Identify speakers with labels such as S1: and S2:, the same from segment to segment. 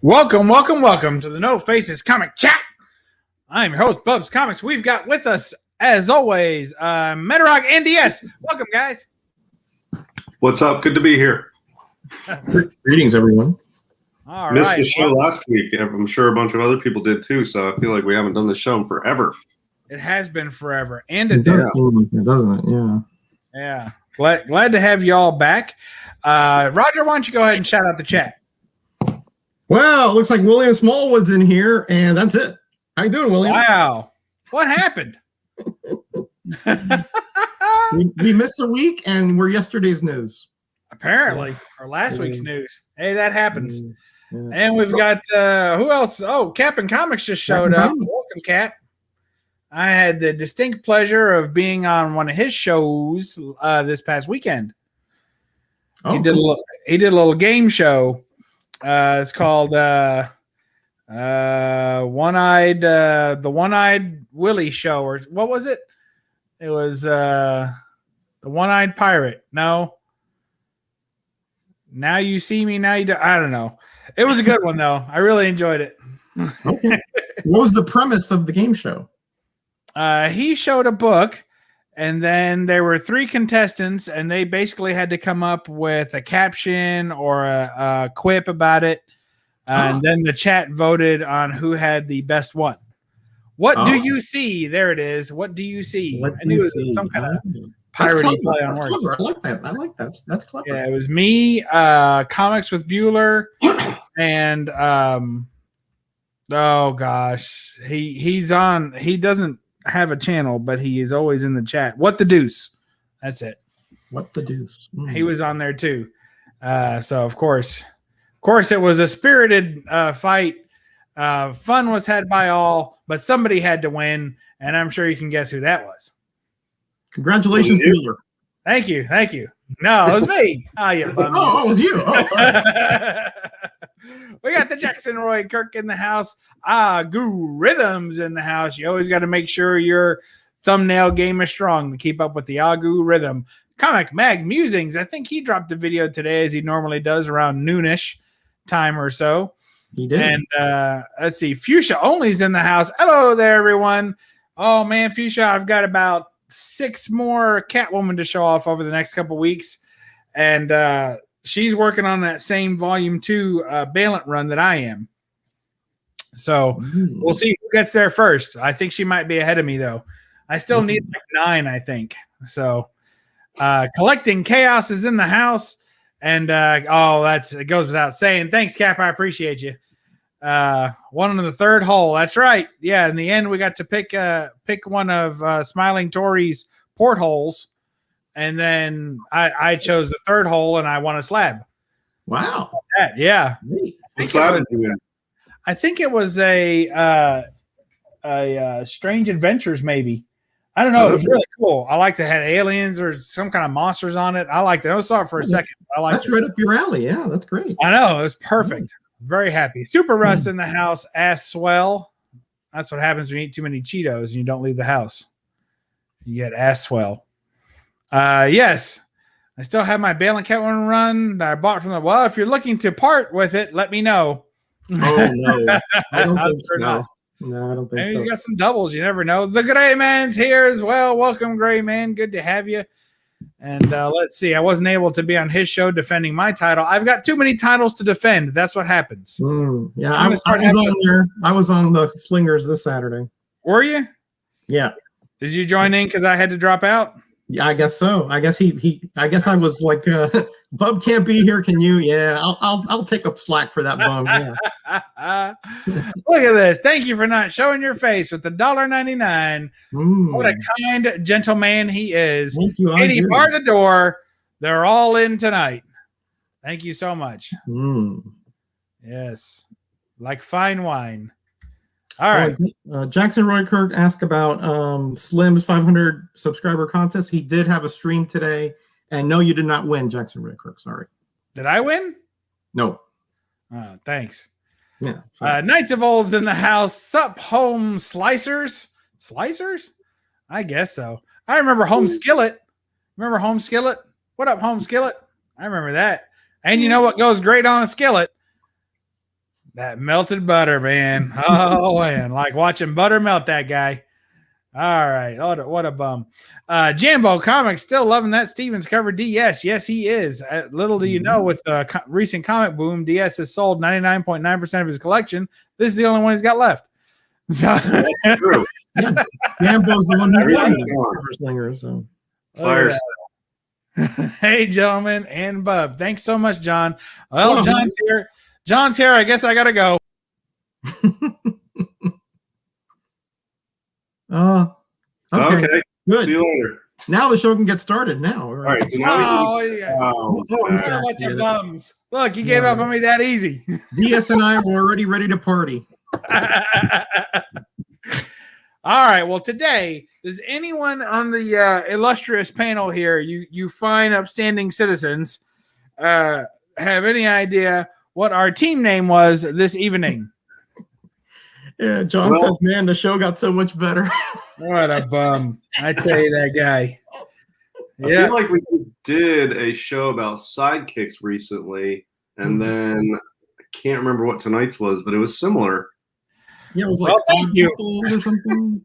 S1: Welcome to the No Faces Comic Chat. I'm your host, BUB'S Comics. We've got with us, as always, Metarog and DS. Welcome, guys.
S2: What's up? Good to be here.
S3: Greetings, everyone.
S1: All
S2: Missed
S1: right.
S2: the show last week. I'm sure a bunch of other people did too, so I feel like we haven't done this show in forever.
S1: It has been forever. And
S3: It does seem, doesn't it? Yeah.
S1: Yeah. Glad to have you all back. Roger, why don't you go ahead and shout out the chat?
S3: Well, it looks like William Smallwood's in here, and that's it. How you doing, William?
S1: Wow. What happened?
S3: we missed a week, and we're yesterday's news.
S1: Apparently, or last week's news. Hey, that happens.
S3: Yeah.
S1: And we've got, who else? Oh, Captain Comics just showed up. Welcome, Cap. I had the distinct pleasure of being on one of his shows this past weekend.
S3: Oh,
S1: He did a little game show. It's called the One-Eyed Willie Show, or what was it? It was the One-Eyed Pirate. No. Now you see me. Now you do. I don't know. It was a good one though. I really enjoyed it.
S3: Okay. What was the premise of the game show?
S1: He showed a book, and then there were 3 contestants, and they basically had to come up with a caption or a quip about it. And then the chat voted on who had the best one. What do you see? There it is. What do you see?
S3: What
S1: I
S3: do
S1: knew
S3: you
S1: it was
S3: see?
S1: some kind of piratey play on words.
S3: I like that. I like that. That's clever.
S1: Yeah, it was me, Comics with Bueller, and oh gosh, he's on. He doesn't have a channel, but he is always in the chat. What the deuce? That's it.
S3: What the deuce?
S1: He was on there too. So of course, it was a spirited fight. Fun was had by all, but somebody had to win, and I'm sure you can guess who that was.
S3: Congratulations, Bueller.
S1: Thank you. No, it was me. Oh, yeah.
S3: Oh, it was you. Oh, sorry.
S1: We got the Jackson Roy Kirk in the house. Goo Rhythms in the house. You always got to make sure your thumbnail game is strong to keep up with the Agu Rhythm. Comic Mag Musings. I think he dropped a video today, as he normally does, around noonish time or so.
S3: He did.
S1: And let's see. Fuchsia Only's in the house. Hello there, everyone. Oh, man, Fuchsia, I've got about 6 more Catwoman to show off over the next couple weeks. And she's working on that same volume 2 Balent run that I am. So we'll see who gets there first. I think she might be ahead of me, though. I still need like 9, I think. So Collecting Chaos is in the house. And it goes without saying. Thanks, Cap. I appreciate you. One in the third hole. That's right. Yeah. In the end, we got to pick one of Smiling Tory's portholes, and then I chose the third hole, and I won a slab.
S3: Wow.
S1: Yeah. I think it was a Strange Adventures, maybe. I don't know. It was really cool. I liked it. Had aliens or some kind of monsters on it. I liked it. I saw it for a second.
S3: That's right up your alley. Yeah, that's great.
S1: I know. It was perfect. Very happy. Super Russ in the house. Ass swell. That's what happens when you eat too many Cheetos and you don't leave the house. You get ass swell. Yes. I still have my Balent Catwoman run that I bought from well, if you're looking to part with it, let me know.
S3: Oh, no. I don't think so. No, I don't think
S1: Maybe
S3: so.
S1: He's got some doubles. You never know. The Gray Man's here as well. Welcome, Gray Man. Good to have you. And let's see. I wasn't able to be on his show defending my title. I've got too many titles to defend. That's what happens.
S3: Yeah, I was on there. I was on the Slingers this Saturday.
S1: Were you?
S3: Yeah.
S1: Did you join in because I had to drop out?
S3: Yeah, I guess so. I guess I guess I was like, Bub can't be here. Can you? Yeah, I'll take up slack for that, Bub. Yeah.
S1: Look at this. Thank you for not showing your face with the $1.99. What a kind gentleman he is.
S3: Thank you.
S1: 80 bar the door. They're all in tonight. Thank you so much. Yes. Like fine wine. All right.
S3: Jackson Roy Kirk asked about Slim's 500 subscriber contest. He did have a stream today. And no, you did not win, Jackson Roy Kirk. Sorry.
S1: Did I win?
S3: No.
S1: Thanks.
S3: Yeah.
S1: Knights of Old's in the house. Sup, home slicers? Slicers? I guess so. I remember Home Skillet. Remember Home Skillet? What up, Home Skillet? I remember that. And you know what goes great on a skillet? That melted butter, man. Oh, man. Like watching butter melt that guy. All right. What a bum. Jambo Comics still loving that Stevens cover DS. Yes, he is. Little do you know, with the recent comic boom, DS has sold 99.9% of his collection. This is the only one he's got left. So
S2: That's true.
S3: Yeah. Jambo's the one who won
S2: Everything's gone.
S3: the Slinger. So
S2: Fire.
S1: Hey, gentlemen, and Bub. Thanks so much, John. Well, John's here. John's here. I guess I got to go.
S2: Okay.
S3: Good.
S2: See you later.
S3: Now the show can get started now.
S2: All right. So now
S1: A bunch of bums. Look, you gave up on me that easy.
S3: DS and I are already ready to party.
S1: All right. Well, today, does anyone on the illustrious panel here, you fine, upstanding citizens, have any idea what our team name was this evening?
S3: Yeah, John says, man, the show got so much better.
S1: What a bum. I tell you, that guy.
S2: I feel like we did a show about sidekicks recently, and then I can't remember what tonight's was, but it was similar.
S3: Yeah, it was like
S1: thank you.
S3: or something.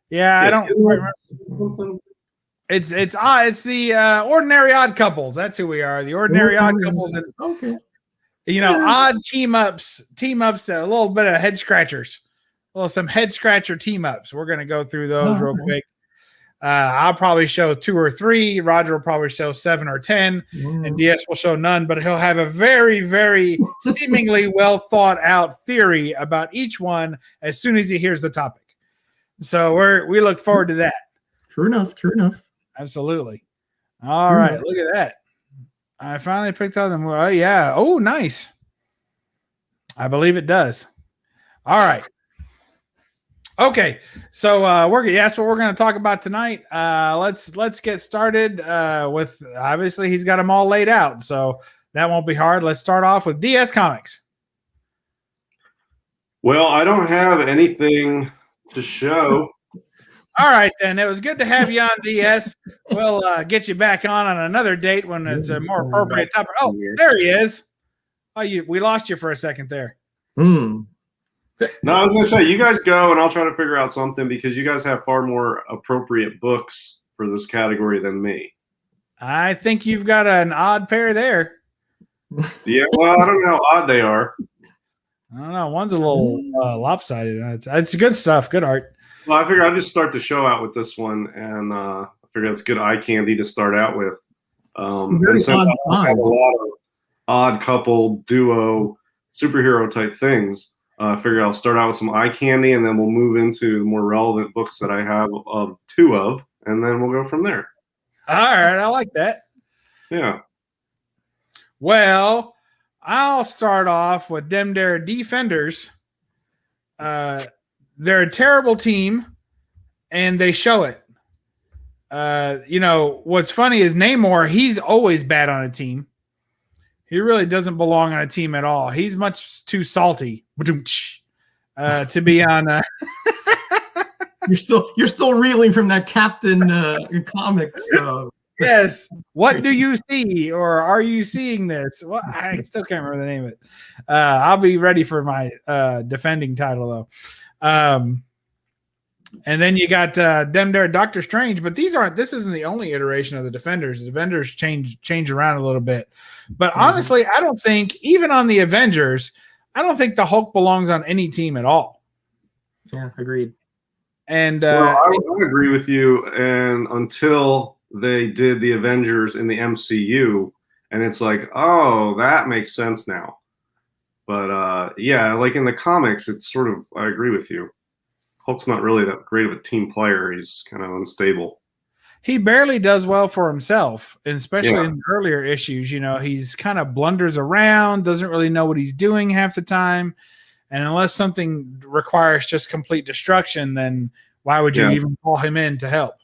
S1: Yeah, I don't remember. It's the Ordinary Odd Couples. That's who we are. The Ordinary Odd Couples. And,
S3: Okay.
S1: odd team ups that a little bit of head scratchers. Some head scratcher team ups. We're going to go through those real quick. I'll probably show 2 or 3. Roger will probably show 7 or 10, and DS will show none, but he'll have a very, very seemingly well thought out theory about each one as soon as he hears the topic. So we look forward to that.
S3: True enough.
S1: Absolutely. All right. Look at that. I finally picked on them. Oh, yeah. Oh, nice. I believe it does. All right. Okay. So that's what we're going to talk about tonight. Let's get started with, obviously he's got them all laid out, so that won't be hard. Let's start off with DS Comics.
S2: Well, I don't have anything to show.
S1: All right, then. It was good to have you on, DS. We'll get you back on another date when it's a more appropriate topic. Oh, there he is. Oh, we lost you for a second there.
S2: No, I was going to say, you guys go, and I'll try to figure out something because you guys have far more appropriate books for this category than me.
S1: I think you've got an odd pair there.
S2: Yeah, well, I don't know how odd they are.
S1: I don't know. One's a little lopsided. It's good stuff. Good art.
S2: Well, I figure I'll just start the show out with this one, and I figure it's good eye candy to start out with. And since I have a lot of odd couple, duo, superhero type things, I figure I'll start out with some eye candy, and then we'll move into the more relevant books that I have 2 of, and then we'll go from there.
S1: All right. I like that.
S2: Yeah.
S1: Well, I'll start off with them there Defenders. They're a terrible team, and they show it. What's funny is Namor, he's always bad on a team. He really doesn't belong on a team at all. He's much too salty to be on.
S3: You're still reeling from that Captain Comics.
S1: Yes. What do you see, or are you seeing this? Well, I still can't remember the name of it. I'll be ready for my defending title though. And then you got them there, Doctor Strange, but this isn't the only iteration of the Defenders. The Defenders change around a little bit. But honestly, I don't think, even on the Avengers, I don't think the Hulk belongs on any team at all.
S3: Yeah, agreed.
S2: And I agree with you. And until they did the Avengers in the MCU, and it's like, oh, that makes sense now. But yeah, like in the comics, it's sort of, I agree with you. Hulk's not really that great of a team player. He's kind of unstable.
S1: He barely does well for himself, and especially in the earlier issues. He's kind of blunders around, doesn't really know what he's doing half the time. And unless something requires just complete destruction, then why would you even call him in to help?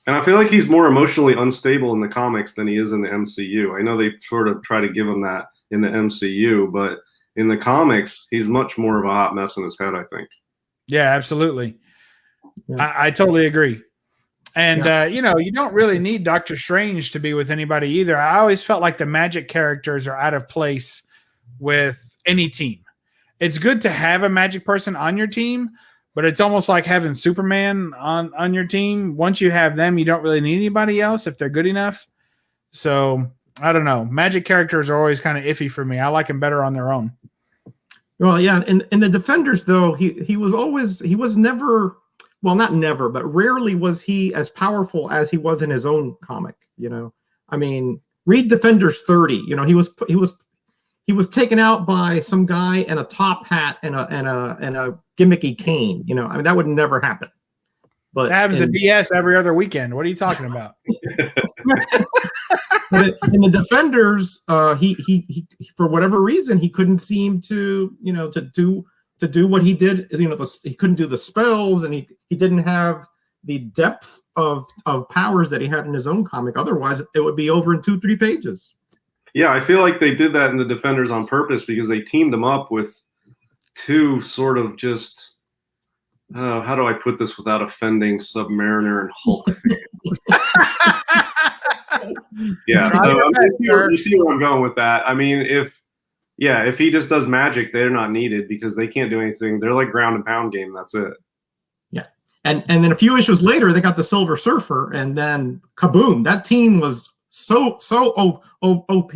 S2: And I feel like he's more emotionally unstable in the comics than he is in the MCU. I know they sort of try to give him that in the MCU, but in the comics, he's much more of a hot mess in his head, I think.
S1: Yeah, absolutely. Yeah. I totally agree. And, you don't really need Doctor Strange to be with anybody either. I always felt like the magic characters are out of place with any team. it's good to have a magic person on your team, but it's almost like having Superman on your team. Once you have them, you don't really need anybody else if they're good enough. So I don't know. Magic characters are always kind of iffy for me. I like them better on their own.
S3: Well, yeah. In the Defenders, though, he was never, well, not never, but rarely was he as powerful as he was in his own comic. I mean, read Defenders 30. He was taken out by some guy in a top hat and a gimmicky cane. I mean, that would never happen. But
S1: that happens at DS every other weekend. What are you talking about?
S3: But in the Defenders, he for whatever reason he couldn't seem to do what he did. He couldn't do the spells, and he didn't have the depth of powers that he had in his own comic. Otherwise, it would be over in 2-3 pages.
S2: Yeah, I feel like they did that in the Defenders on purpose because they teamed him up with two sort of just. How do I put this without offending Submariner and Hulk? Yeah, so you see where I'm going with that. I mean, if he just does magic, they're not needed because they can't do anything. They're like ground and pound game. That's it.
S3: Yeah, and then a few issues later, they got the Silver Surfer, and then kaboom! That team was so OP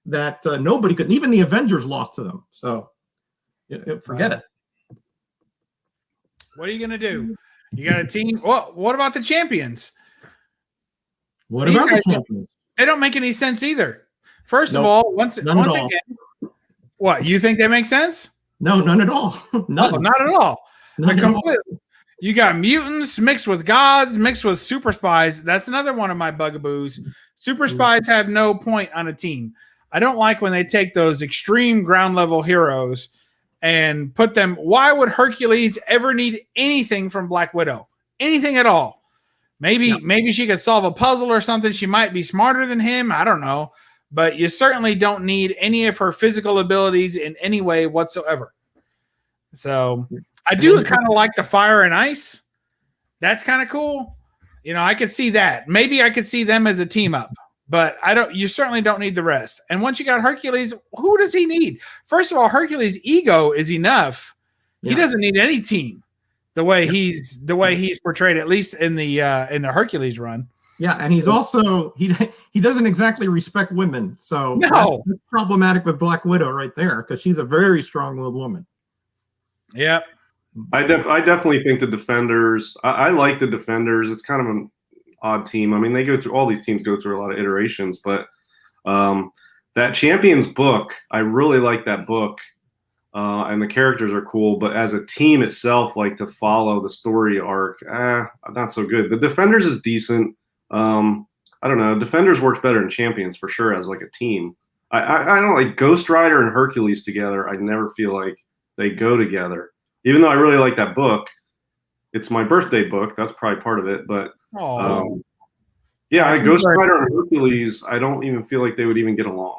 S3: that nobody could. Even the Avengers lost to them. So forget it.
S1: What are you gonna do? You got a team. What about the champions?
S3: What about the champions?
S1: They don't make any sense either. First of all, once again, what you think they make sense?
S3: No, none at all.
S1: Not at all. You got mutants mixed with gods, mixed with super spies. That's another one of my bugaboos. Super spies have no point on a team. I don't like when they take those extreme ground level heroes and put them. Why would Hercules ever need anything from Black Widow? Anything at all? Maybe she could solve a puzzle or something. She might be smarter than him. I don't know. But you certainly don't need any of her physical abilities in any way whatsoever. So I do kind of like the fire and ice. That's kind of cool. I could see that. Maybe I could see them as a team up. But you certainly don't need the rest. And once you got Hercules, who does he need? First of all, Hercules' ego is enough. Yeah. He doesn't need any team. The way he's portrayed, at least in the Hercules run.
S3: Yeah, and he's also he doesn't exactly respect women, so
S1: that's
S3: problematic with Black Widow right there because she's a very strong-willed woman.
S1: Yeah,
S2: I definitely think the Defenders. I like the Defenders. It's kind of an odd team. I mean, all these teams go through a lot of iterations, but that Champions book, I really like that book. And the characters are cool, but as a team itself, like to follow the story arc, not so good. The Defenders is decent. I don't know. Defenders works better than Champions for sure as like a team. I don't like Ghost Rider and Hercules together. I never feel like they go together. Even though I really like that book, it's my birthday book. That's probably part of it. But Ghost Rider and Hercules, I don't even feel like they would even get along.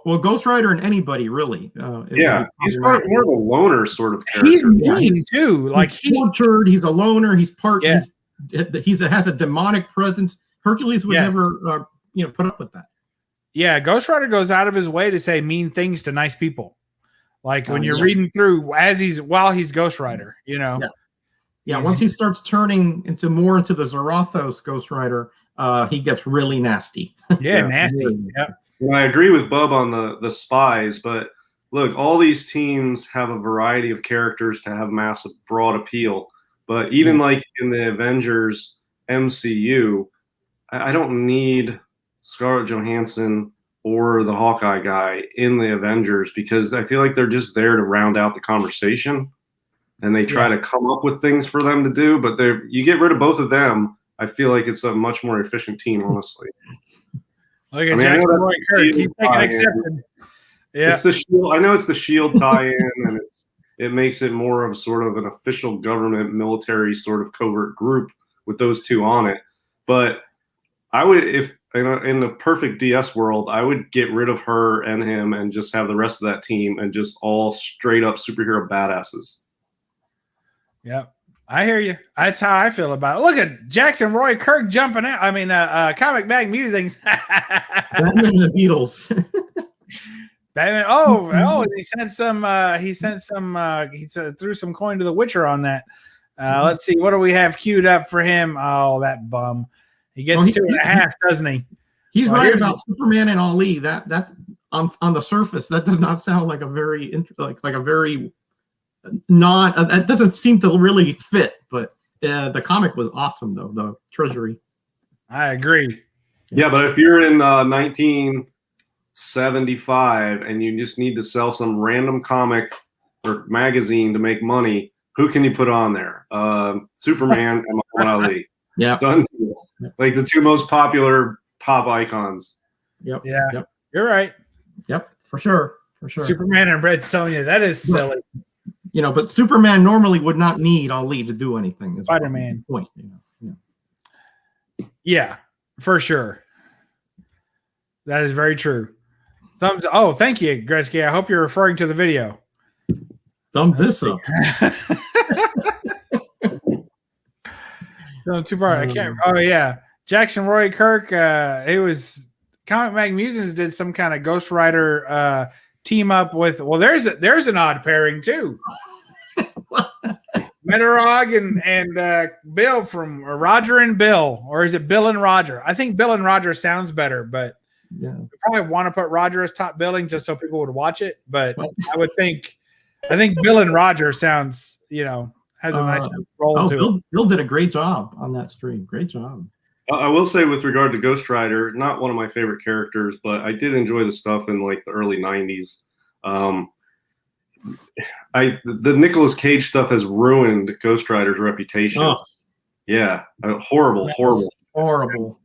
S3: Well, Ghost Rider and anybody really.
S2: He's more of a loner sort of character.
S1: He's mean too. Like
S3: he's tortured. He's a loner. He's part. Yeah. Has a demonic presence. Hercules would never, put up with that.
S1: Yeah, Ghost Rider goes out of his way to say mean things to nice people. Like when you're reading through while he's Ghost Rider,
S3: Yeah. Once he starts turning into the Zarathos Ghost Rider, he gets really nasty.
S1: Yeah, nasty. Yeah.
S2: I agree with Bub on the spies, but look, all these teams have a variety of characters to have massive, broad appeal. But even like in the Avengers MCU, I don't need Scarlett Johansson or the Hawkeye guy in the Avengers because I feel like they're just there to round out the conversation, and they try to come up with things for them to do. But you get rid of both of them, I feel like it's a much more efficient team, honestly.
S1: Look at Jackson Roy Kirk. He's taking exception. Yeah.
S2: It's the Shield. I know it's the Shield tie-in, and it makes it more of sort of an official government military sort of covert group with those two on it. But I would, if in the perfect DS world, I would get rid of her and him and just have the rest of that team and just all straight up superhero badasses.
S1: Yeah. I hear you. That's how I feel about it. Look at Jackson Roy Kirk jumping out. I mean, Comic Bag Musings.
S3: Batman and the Beatles.
S1: Batman. He sent some. He threw some coin to the Witcher on that. Let's see. What do we have queued up for him? Oh, that bum. He gets 2.5, doesn't he?
S3: He's right about Superman and Ali. That on the surface, that does not sound like a very like a very not. That doesn't seem to really fit. But the comic was awesome, though. The Treasury.
S1: I agree.
S2: Yeah, but if you're in 1975 and you just need to sell some random comic or magazine to make money, who can you put on there? Superman and Muhammad Ali.
S3: Yeah,
S2: done. Like the two most popular pop icons.
S3: Yep.
S1: Yeah.
S3: Yep.
S1: You're right.
S3: Yep. For sure.
S1: Superman and Red Sonja. That is silly.
S3: But Superman normally would not need Ali to do anything.
S1: Spider-Man.
S3: Point.
S1: Yeah, for sure. That is very true. Thumbs. Oh, thank you, Gretzky. I hope you're referring to the video.
S3: Thumb this up.
S1: So too far. I can't. Oh yeah, Jackson Roy Kirk. It was Comic Mag Musings did some kind of Ghost Rider team up with. Well, there's an odd pairing too. Metarog and Bill from Roger and Bill, or is it Bill and Roger? I think Bill and Roger sounds better, but we probably want to put Roger as top billing just so people would watch it. But I think Bill and Roger sounds, has a nice role to it.
S3: Bill did a great job on that stream. Great job.
S2: I will say with regard to Ghost Rider, not one of my favorite characters, but I did enjoy the stuff in like the early 90s. The Nicolas Cage stuff has ruined Ghost Rider's reputation.
S3: Oh.
S2: Yeah, horrible.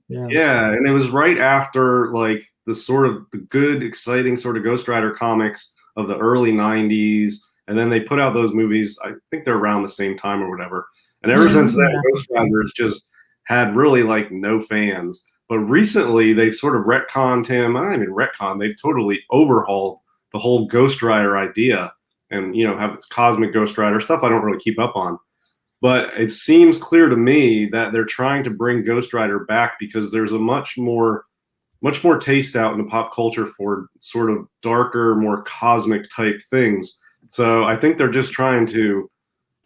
S2: Yeah, and it was right after like the good, exciting sort of Ghost Rider comics of the early 90s, and then they put out those movies. I think they're around the same time or whatever. And ever since then, Ghost Rider has just had really like no fans. But recently, they've sort of retconned him. I don't even retcon. They've totally overhauled the whole Ghost Rider idea. And, have its cosmic Ghost Rider stuff I don't really keep up on. But it seems clear to me that they're trying to bring Ghost Rider back because there's a much more taste out in the pop culture for sort of darker, more cosmic type things. So I think they're just trying to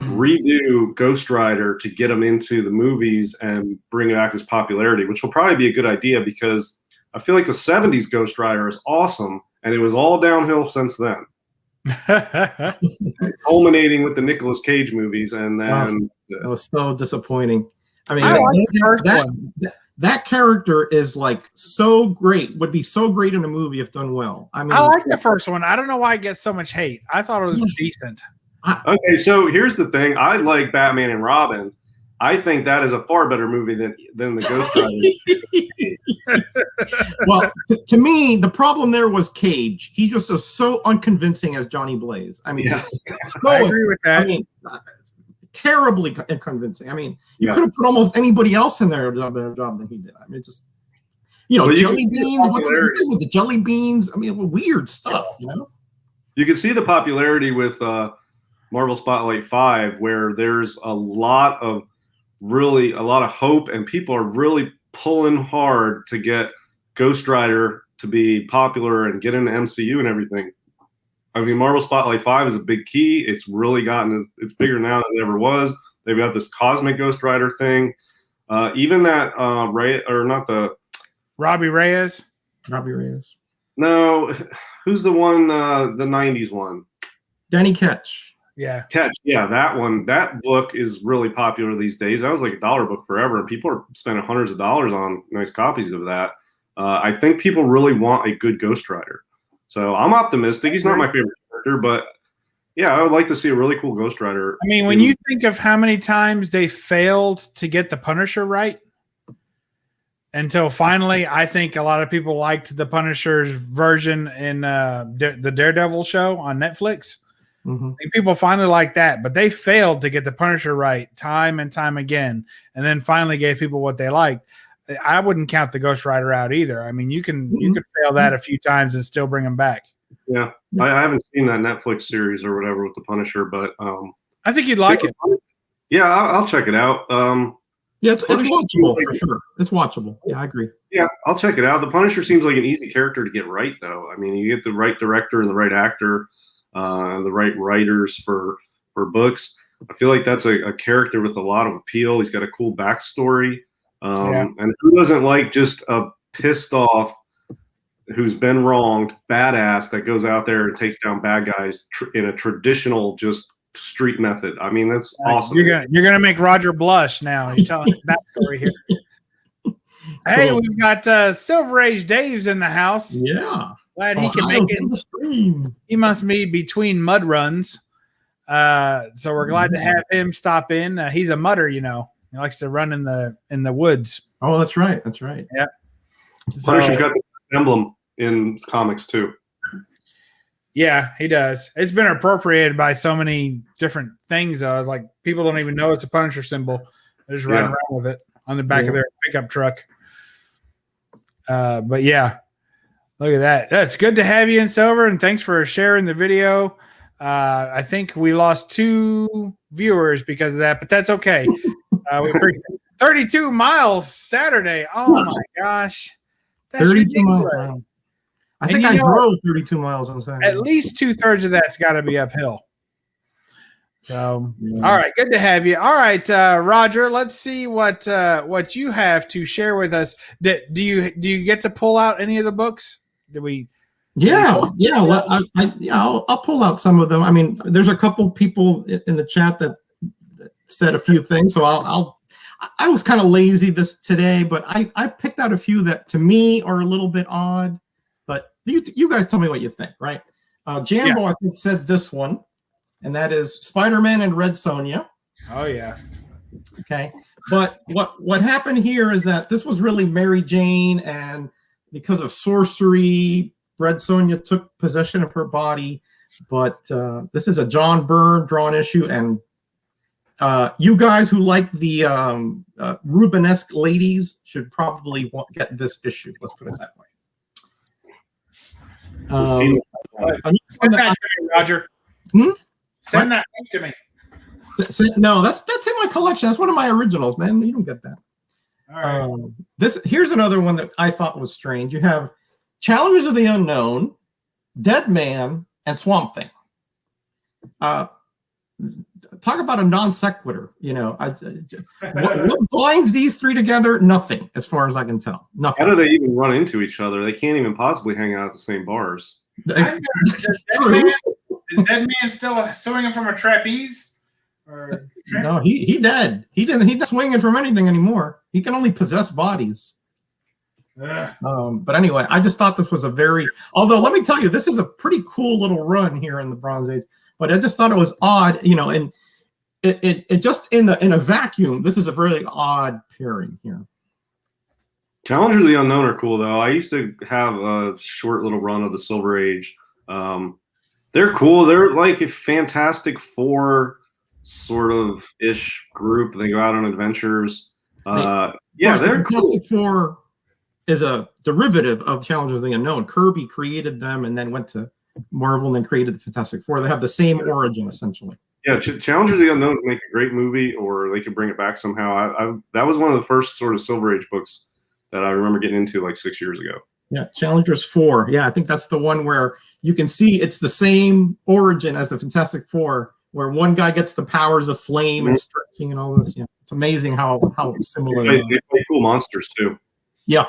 S2: redo Ghost Rider to get them into the movies and bring it back as popularity, which will probably be a good idea because I feel like the 70s Ghost Rider is awesome, and it was all downhill since then. Culminating with the Nicolas Cage movies, and then
S3: that was so disappointing. I mean, that character is like so great, would be so great in a movie if done well. I mean,
S1: I like the first one. I don't know why it gets so much hate. I thought it was decent.
S2: Okay, so here's the thing. I like Batman and Robin. I think that is a far better movie than the Ghost Rider.
S3: Well, to me, the problem there was Cage. He just was so unconvincing as Johnny Blaze. I mean,
S1: I agree with that.
S3: I mean, terribly convincing. I mean, you could have put almost anybody else in there to do a better job than he did. I mean, just jelly beans. What's the thing with the jelly beans? I mean, weird stuff.
S2: You can see the popularity with Marvel Spotlight 5, where there's a lot of hope, and people are really pulling hard to get Ghost Rider to be popular and get into MCU and everything. I mean, Marvel Spotlight 5 is a big key. It's really it's bigger now than it ever was. They've got this cosmic Ghost Rider thing. Even that
S1: Robbie Reyes.
S2: No, who's the one? The 90s one.
S3: Danny Ketch.
S1: Yeah.
S2: Catch. Yeah, that one. That book is really popular these days. That was like $1 book forever, and people are spending hundreds of dollars on nice copies of that. I think people really want a good Ghost Rider. So I'm optimistic. He's not my favorite character, but yeah, I would like to see a really cool Ghost Rider.
S1: I mean, when you think of how many times they failed to get the Punisher right, until finally, I think a lot of people liked the Punisher's version in the Daredevil show on Netflix.
S3: Mm-hmm.
S1: I think people finally like that, but they failed to get the Punisher right time and time again, and then finally gave people what they liked. I wouldn't count the Ghost Rider out either. I mean, you could fail that a few times and still bring them back.
S2: Yeah, I haven't seen that Netflix series or whatever with the Punisher, but
S1: I think you'd like it.
S2: Yeah, I'll check it out.
S3: Yeah, it's watchable for sure. It's watchable. Yeah, I agree.
S2: Yeah, I'll check it out. The Punisher seems like an easy character to get right, though. I mean, you get the right director and the right actor, the right writers for books. I feel like that's a character with a lot of appeal. He's got a cool backstory. And who doesn't like just a pissed off, who's been wronged, badass that goes out there and takes down bad guys in a traditional just street method? I mean, that's awesome.
S1: You're gonna make Roger blush now. You're telling that story here. Hey, we've got Silver Age Dave's in the house.
S3: Yeah,
S1: glad he can make it.
S3: Stream.
S1: He must be between mud runs, so we're glad to have him stop in. He's a mudder, you know. He likes to run in the woods.
S3: Oh, that's right. That's right.
S1: Yeah.
S2: Punisher's got the emblem in comics too.
S1: Yeah, he does. It's been appropriated by so many different things. Like people don't even know it's a Punisher symbol. They're just riding around with it on the back of their pickup truck. But yeah, look at that. That's good to have you in, Silver, and thanks for sharing the video. I think we lost 2 viewers because of that, but that's okay. We appreciate it. 32 miles Saturday. Oh my gosh. That's
S3: 32
S1: ridiculous.
S3: miles. I think I drove 32 miles on Saturday.
S1: At least 2/3 of that's got to be uphill. So, all right, good to have you. All right, Roger, let's see what you have to share with us. Do you get to pull out any of the books?
S3: I'll pull out some of them. I mean, there's a couple people in the chat that said a few things, so I was kind of lazy today, but I picked out a few that to me are a little bit odd. But you guys tell me what you think, right? Jambo, I think, said this one, and that is Spider-Man and Red Sonja.
S1: Oh yeah.
S3: Okay, but what happened here is that this was really Mary Jane, and because of sorcery, Red Sonja took possession of her body. But this is a John Byrne drawn issue, and you guys who like the Rubenesque ladies should probably get this issue. Let's put it that way.
S1: Send that to me, Roger. Send that to me.
S3: No, that's in my collection. That's one of my originals, man. You don't get that.
S1: All right.
S3: Here's another one that I thought was strange. You have Challengers of the Unknown, Dead Man, and Swamp Thing. Talk about a non sequitur. You know, what binds these 3 together? Nothing, as far as I can tell. Nothing.
S2: How do they even run into each other? They can't even possibly hang out at the same bars.
S1: Is Dead Man still swinging from a trapeze? Or
S3: no, he dead. He's not swinging from anything anymore. He can only possess bodies. But anyway, I just thought this was although let me tell you, this is a pretty cool little run here in the Bronze Age. But I just thought it was odd, you know, and it just in a vacuum, this is a really odd pairing here.
S2: Challengers of the Unknown are cool though. I used to have a short little run of the Silver Age. They're cool. They're like a Fantastic Four sort of ish group. They go out on adventures. They're
S3: Fantastic Four is a derivative of Challengers of the Unknown. Kirby created them and then went to Marvel and then created the Fantastic Four. They have the same origin essentially.
S2: Yeah, Challengers of the Unknown make a great movie, or they could bring it back somehow. That was one of the first sort of Silver Age books that I remember getting into like 6 years ago.
S3: Yeah, Challengers 4. Yeah, I think that's the one where you can see it's the same origin as the Fantastic Four, where one guy gets the powers of flame and stretching and all this. Yeah, it's amazing how similar.
S2: They play cool monsters too.
S3: Yeah.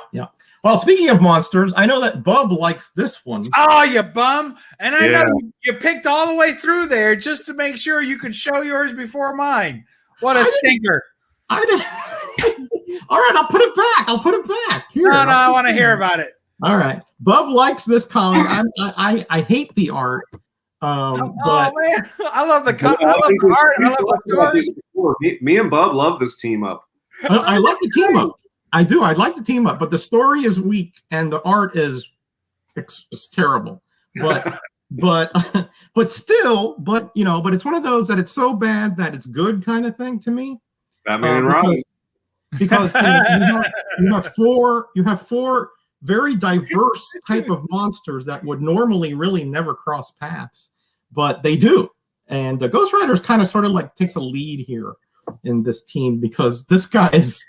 S3: Well, speaking of monsters, I know that Bub likes this one.
S1: Oh, you bum! And I know you picked all the way through there just to make sure you could show yours before mine. What a stinker!
S3: I didn't. All right, I'll put it back. Here,
S1: no, I want to hear about it.
S3: All right, Bub likes this comic. I hate the art. But
S1: man, I love the art. I love the story.
S2: Me and Bub love this team up.
S3: I like the team up. I do. I'd like the team up, but the story is weak and the art is terrible. But still, it's one of those that it's so bad that it's good kind of thing to me.
S2: Batman and Robin.
S3: Because you have four very diverse type of monsters that would normally really never cross paths, but they do. And Ghost Rider's kind of sort of like takes a lead here. in this team because this guy is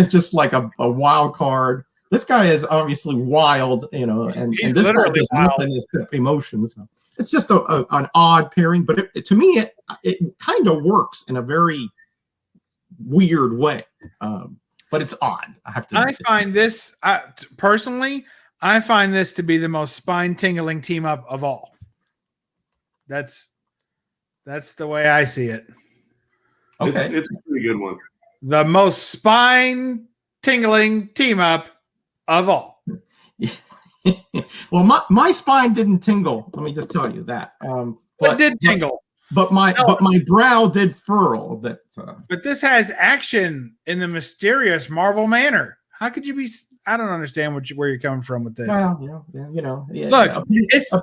S3: just like a wild card. This guy is obviously wild, and this guy does nothing except emotions. So it's just an odd pairing, but to me, it kind of works in a very weird way. But it's odd. I
S1: find this personally. I find this to be the most spine-tingling team up of all. That's the way I see it.
S2: Okay, it's a pretty good one.
S1: The most spine-tingling team up of all.
S3: Well, my spine didn't tingle. Let me just tell you that.
S1: But did tingle.
S3: But my brow did furl a bit.
S1: But this has action in the mysterious Marvel manner. How could you be? I don't understand where you're coming from with this.
S3: Well,
S1: Look,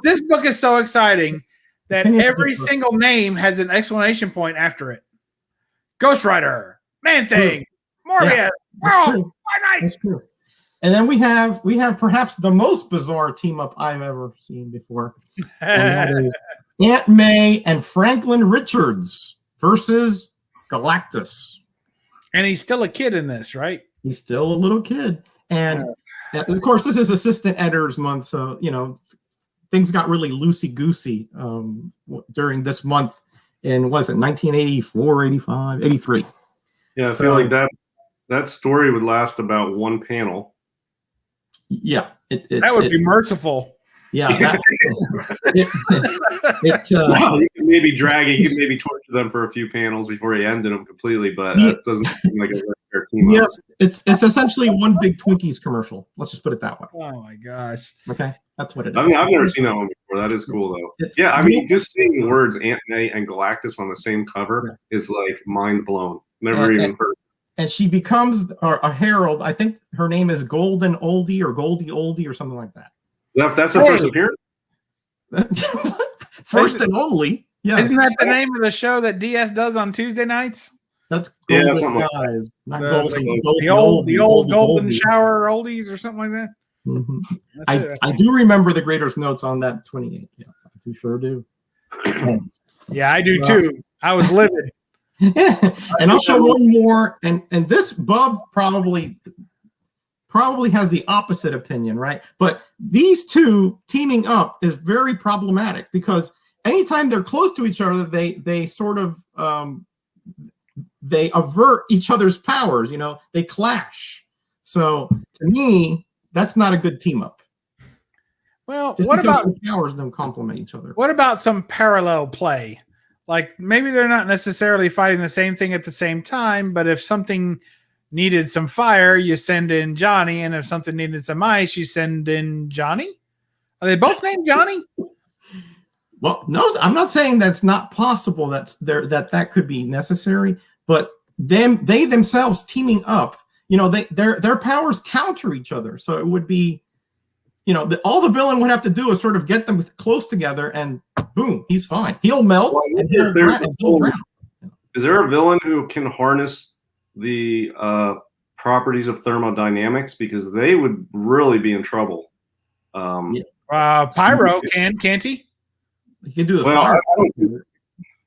S1: this book is so exciting that every single name has an exclamation point after it. Ghost Rider, Man Thing, Morbius, World,
S3: That's true. And then we have perhaps the most bizarre team up I've ever seen before. And that is Aunt May and Franklin Richards versus Galactus.
S1: And he's still a kid in this, right?
S3: He's still a little kid. And of course, this is Assistant Editors Month, so things got really loosey-goosey during this month in 1984, 85, 83.
S2: Yeah, I feel like that story would last about one panel.
S3: Yeah,
S1: that would be merciful.
S3: Yeah,
S2: you can maybe drag it. You can maybe torture them for a few panels before he ended them completely, but that doesn't seem like a fair team.
S3: Yeah, it's essentially one big Twinkies commercial. Let's just put it that way.
S1: Oh my gosh.
S3: Okay, that's what it is.
S2: I mean, I've never seen that one before. That is cool though. Yeah, I mean, just seeing the words Aunt May and Galactus on the same cover is like mind blown. Never even heard.
S3: And she becomes a herald. I think her name is Golden Oldie or Goldie Oldie or something like that.
S2: That's her first appearance?
S3: First and only. Yes.
S1: Isn't that the name of the show that DS does on Tuesday nights?
S3: That's Golden Guys. Not
S1: the old Golden Shower oldies or something like that.
S3: Mm-hmm. I do remember the Grader's notes on that 28. Yeah, I sure do.
S1: Yeah, I do too. I was livid.
S3: And I'll show one more. And this Bub probably has the opposite opinion, right? But these two teaming up is very problematic because anytime they're close to each other, they sort of they avert each other's powers. They clash. So to me, that's not a good team up.
S1: Well,
S3: just
S1: what about
S3: the powers don't complement each other?
S1: What about some parallel play? Like maybe they're not necessarily fighting the same thing at the same time, but if something needed some fire, you send in Johnny, and if something needed some ice, you send in Johnny. Are they both named Johnny?
S3: Well, no, I'm not saying that's not possible. That could be necessary, but they themselves teaming up, their powers counter each other. So it would be, all the villain would have to do is sort of get them close together, and boom, he's fine. He'll melt. And he'll drown.
S2: Is there a villain who can harness the properties of thermodynamics? Because they would really be in trouble.
S1: Pyro can't he?
S3: He can do the fire.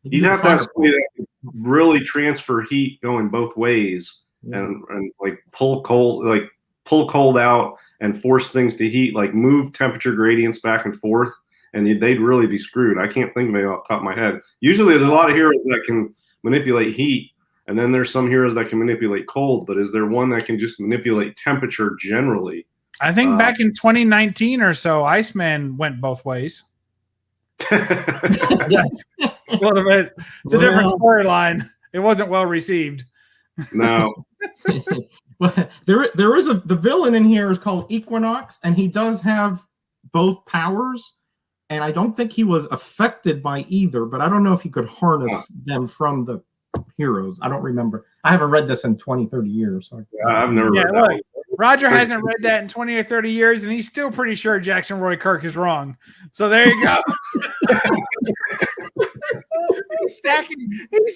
S2: You'd have to have somebody that could really transfer heat going both ways, and like pull cold out and force things to heat, like move temperature gradients back and forth, and they'd really be screwed. I can't think of it off the top of my head. Usually there's a lot of heroes that can manipulate heat, and then there's some heroes that can manipulate cold, but is there one that can just manipulate temperature generally?
S1: I think back in 2019 or so, Iceman went both ways. A little bit. It's a different storyline. It wasn't well received.
S2: No.
S3: Well, there is the villain in here is called Equinox, and he does have both powers, and I don't think he was affected by either, but I don't know if he could harness them from the heroes. I don't remember. I haven't read this in 20, 30 years. So
S2: I've never read that one.
S1: Roger hasn't read that in 20 or 30 years, and he's still pretty sure Jackson Roy Kirk is wrong. So there you go. He's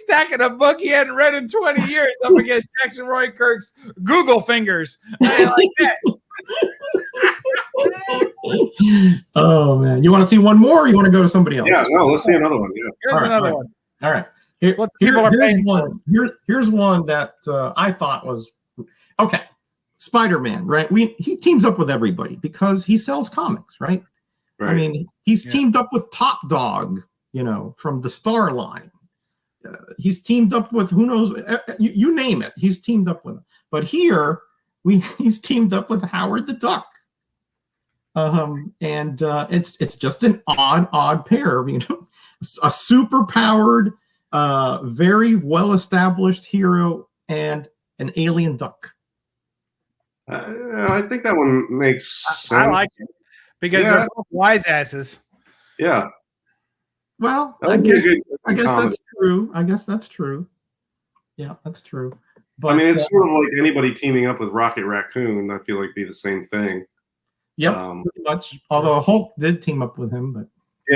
S1: stacking a book he hadn't read in 20 years up against Jackson Roy Kirk's Google fingers. I like
S3: that. Oh man, you want to see one more? Or you want to go to somebody else?
S2: Yeah, no, let's see another one. Yeah,
S1: here's another one.
S3: All right,
S1: what people are paying for.
S3: Here's one that I thought was okay. Spider-Man, right? He teams up with everybody because he sells comics, right? I mean, he's teamed up with Top Dog, from the Star line. He's teamed up with who knows, you name it. He's teamed up with him. But here, he's teamed up with Howard the Duck. And it's just an odd pair. A super powered, very well established hero and an alien duck.
S2: I think that one makes sense.
S1: I like it because they're both wise asses.
S2: Yeah.
S3: Well, I guess that's true. I guess that's true. Yeah, that's true. But
S2: I mean, it's sort of like anybody teaming up with Rocket Raccoon. I feel like be the same thing.
S3: Yep, pretty much. Although Hulk did team up with him, but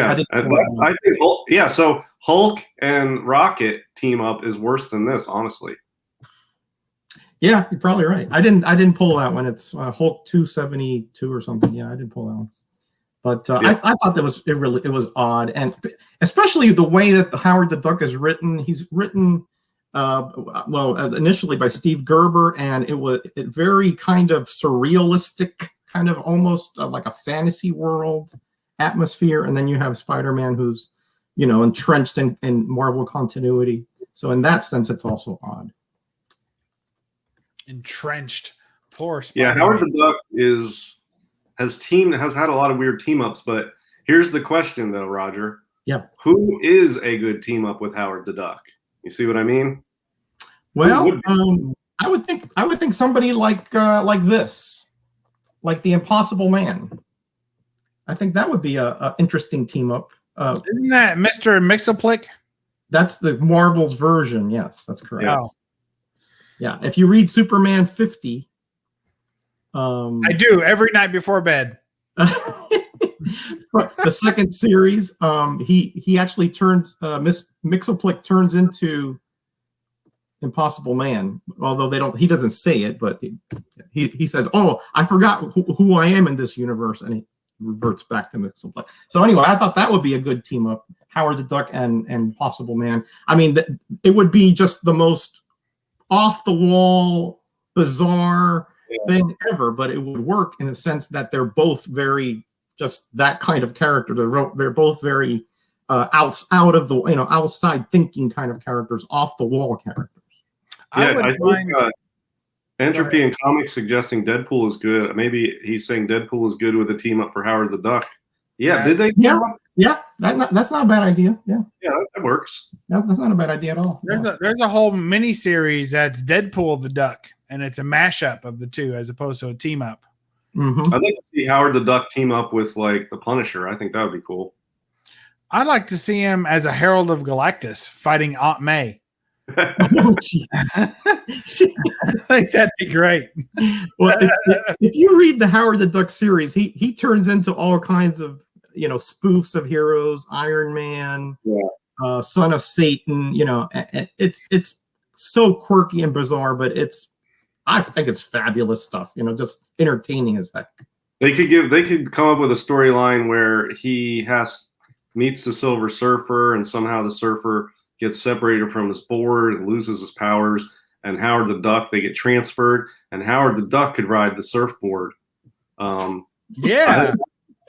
S2: I think Hulk, so Hulk and Rocket team up is worse than this, honestly.
S3: Yeah, you're probably right. I didn't pull that one. It's Hulk 272 or something. Yeah, I didn't pull that one. But I thought that it was odd, and especially the way that Howard the Duck is written. He's written initially by Steve Gerber, and it was very kind of surrealistic, kind of almost like a fantasy world atmosphere. And then you have Spider-Man, who's entrenched in Marvel continuity. So in that sense, it's also odd.
S1: Entrenched. Poor Spider-Man.
S2: Yeah, Howard the Duck has had a lot of weird team ups, but here's the question though, Roger.
S3: Yeah.
S2: Who is a good team up with Howard the Duck? You see what I mean?
S3: Well, I would think somebody like this, like the Impossible Man. I think that would be a interesting team up.
S1: Isn't that Mr. Mixoplick?
S3: That's the Marvel's version. Yes, that's correct.
S1: Oh.
S3: Yeah, if you read Superman 50,
S1: I do every night before bed.
S3: The second series, he actually turns Mixoplick turns into Impossible Man. Although he doesn't say it, but he says, "Oh, I forgot who I am in this universe," and he reverts back to Mixoplick. So anyway, I thought that would be a good team up: Howard the Duck and Impossible Man. I mean, it would be just the most off the wall, bizarre thing ever, but it would work in the sense that they're both very just that kind of character. They're both very out of the outside thinking kind of characters, off the wall characters.
S2: Yeah, I think Entropy in Comics suggesting Deadpool is good. Maybe he's saying Deadpool is good with a team up for Howard the Duck. Yeah, did they?
S3: Yeah, that's not a bad idea. Yeah,
S2: that works.
S3: That's not a bad idea at all.
S1: There's a whole mini series that's Deadpool the Duck, and it's a mashup of the two as opposed to a team up.
S3: Mm-hmm.
S2: I'd like to see Howard the Duck team up with like the Punisher. I think that would be cool.
S1: I'd like to see him as a Herald of Galactus fighting Aunt May.
S3: Oh,
S1: I think that'd be great.
S3: Well, if you read the Howard the Duck series, he turns into all kinds of spoofs of heroes, Iron Man, Son of Satan. It's so quirky and bizarre, but I think it's fabulous stuff. Just entertaining as heck.
S2: They could come up with a storyline where he meets the Silver Surfer, and somehow the Surfer gets separated from his board and loses his powers, and Howard the Duck, they get transferred, and Howard the Duck could ride the surfboard.
S1: Yeah.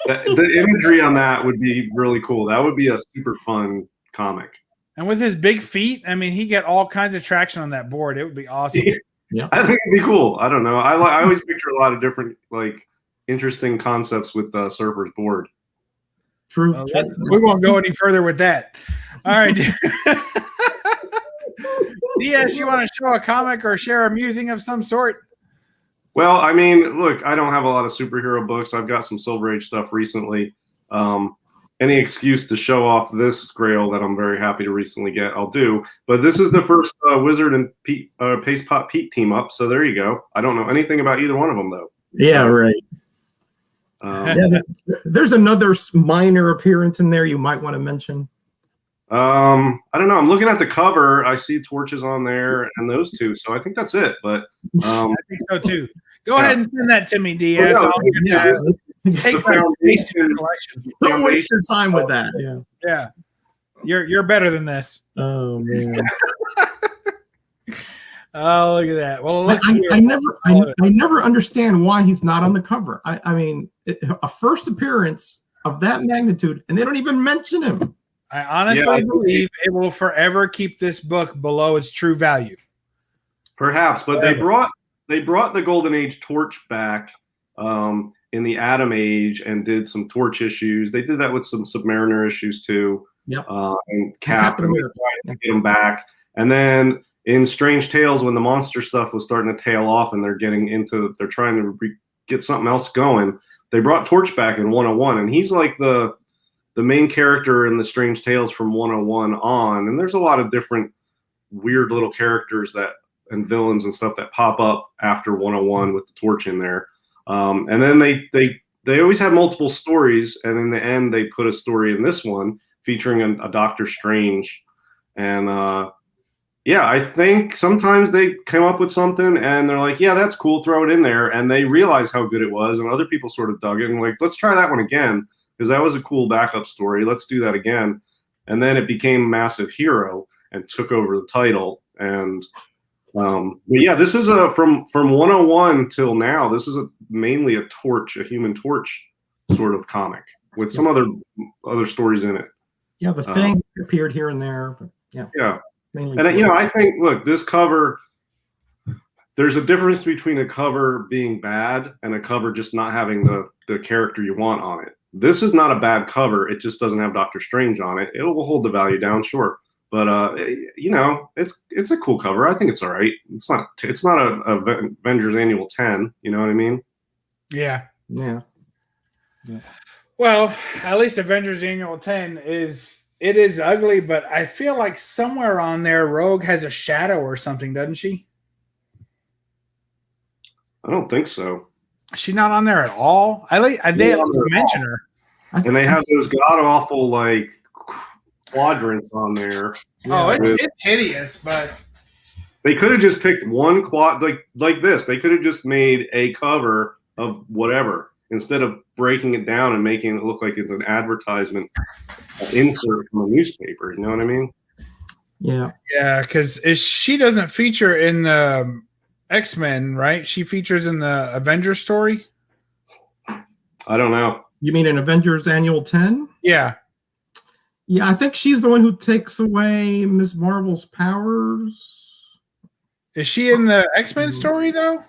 S2: The imagery on that would be really cool. That would be a super fun comic.
S1: And with his big feet, I mean, he get all kinds of traction on that board. It would be awesome.
S3: Yeah,
S2: I think it'd be cool. I don't know. I always picture a lot of different interesting concepts with the Surfer's board.
S3: True.
S1: We won't go any further with that. All right. DS, you want to show a comic or share a musing of some sort?
S2: Well, I mean, look, I don't have a lot of superhero books. I've got some Silver Age stuff recently. Any excuse to show off this grail that I'm very happy to recently get, I'll do. But this is the first Wizard and Paste Pot Pete team up, so there you go. I don't know anything about either one of them, though.
S3: Yeah, right. There's another minor appearance in there you might want to mention.
S2: I don't know. I'm looking at the cover. I see Torches on there and those two, so I think that's it. But
S1: I think so too. Go ahead and send that to me, DS.
S3: Don't waste your time with that. Yeah.
S1: You're better than this.
S3: Oh man.
S1: Oh, look at that. Well,
S3: I never understand why he's not on the cover. I mean, a first appearance of that magnitude, and they don't even mention him.
S1: I honestly believe it will forever keep this book below its true value.
S2: Perhaps, but they brought the Golden Age torch back in the Atom Age and did some torch issues. They did that with some Submariner issues too.
S3: Yep.
S2: And Cap and to get them back. And then in Strange Tales, when the monster stuff was starting to tail off and they're trying to get something else going, they brought Torch back in 101, and he's like the main character in the Strange Tales from 101 on. And there's a lot of different weird little characters and villains and stuff that pop up after 101 with the Torch in there. And then they always have multiple stories, and in the end they put a story in this one featuring a Doctor Strange. And I think sometimes they come up with something and they're like, yeah, that's cool, throw it in there, and they realize how good it was, and other people sort of dug it and like, let's try that one again because that was a cool backup story, let's do that again. And then it became Massive Hero and took over the title. And but yeah, this is from 101 till now, this is mainly a Human Torch sort of comic with some other stories in it.
S3: Yeah, the Thing appeared here and there, but
S2: yeah. And I think, look, this cover, there's a difference between a cover being bad and a cover just not having the character you want on it. This is not a bad cover, it just doesn't have Doctor Strange on it. It will hold the value down, sure. But it's a cool cover. I think it's all right. It's not a Avengers Annual 10. You know what I mean?
S1: Yeah.
S3: Yeah.
S1: Well, at least Avengers Annual 10 is ugly, but I feel like somewhere on there, Rogue has a shadow or something, doesn't she?
S2: I don't think so.
S1: Is she not on there at all? They at least mention her.
S2: And they have those god awful like quadrants on there.
S1: Oh, it's hideous, but
S2: they could have just picked one quad like this. They could have just made a cover of whatever instead of breaking it down and making it look like it's an advertisement insert from a newspaper. You know what I mean?
S3: Yeah.
S1: Yeah, because she doesn't feature in the X-Men, right? She features in the Avengers story.
S2: I don't know.
S3: You mean in Avengers Annual 10?
S1: Yeah.
S3: Yeah, I think she's the one who takes away Ms. Marvel's powers.
S1: Is she in the X-Men story, though?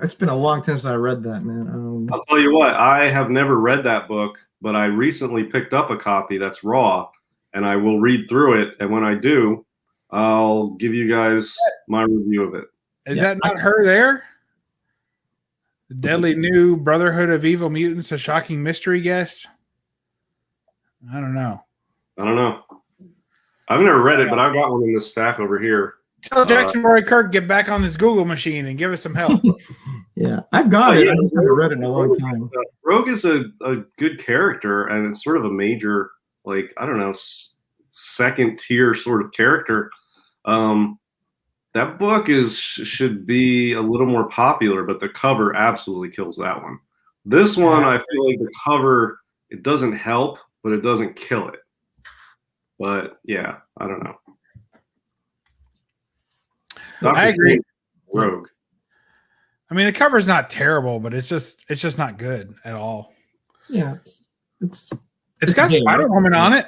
S3: It's been a long time since I read that, man.
S2: I'll tell you what, I have never read that book, but I recently picked up a copy that's raw, and I will read through it, and when I do, I'll give you guys my review of it.
S1: Is that not her there? The Deadly New Brotherhood of Evil Mutants, a shocking mystery guest? I don't know.
S2: I've never read it, but I've got one in this stack over here.
S1: Tell Jackson Roy Kirk get back on this Google machine and give us some help.
S3: Yeah, I've got it. I just haven't read it in a long time.
S2: Rogue is a good character, and it's sort of a major, like, I don't know, second tier sort of character. That book should be a little more popular, but the cover absolutely kills that one. This one, I feel like the cover, it doesn't help, but it doesn't kill it. But yeah, I don't know.
S1: I agree.
S2: Rogue.
S1: I mean, the cover's not terrible, but it's just not good at all.
S3: Yeah, it's
S1: got Spider-Woman on it.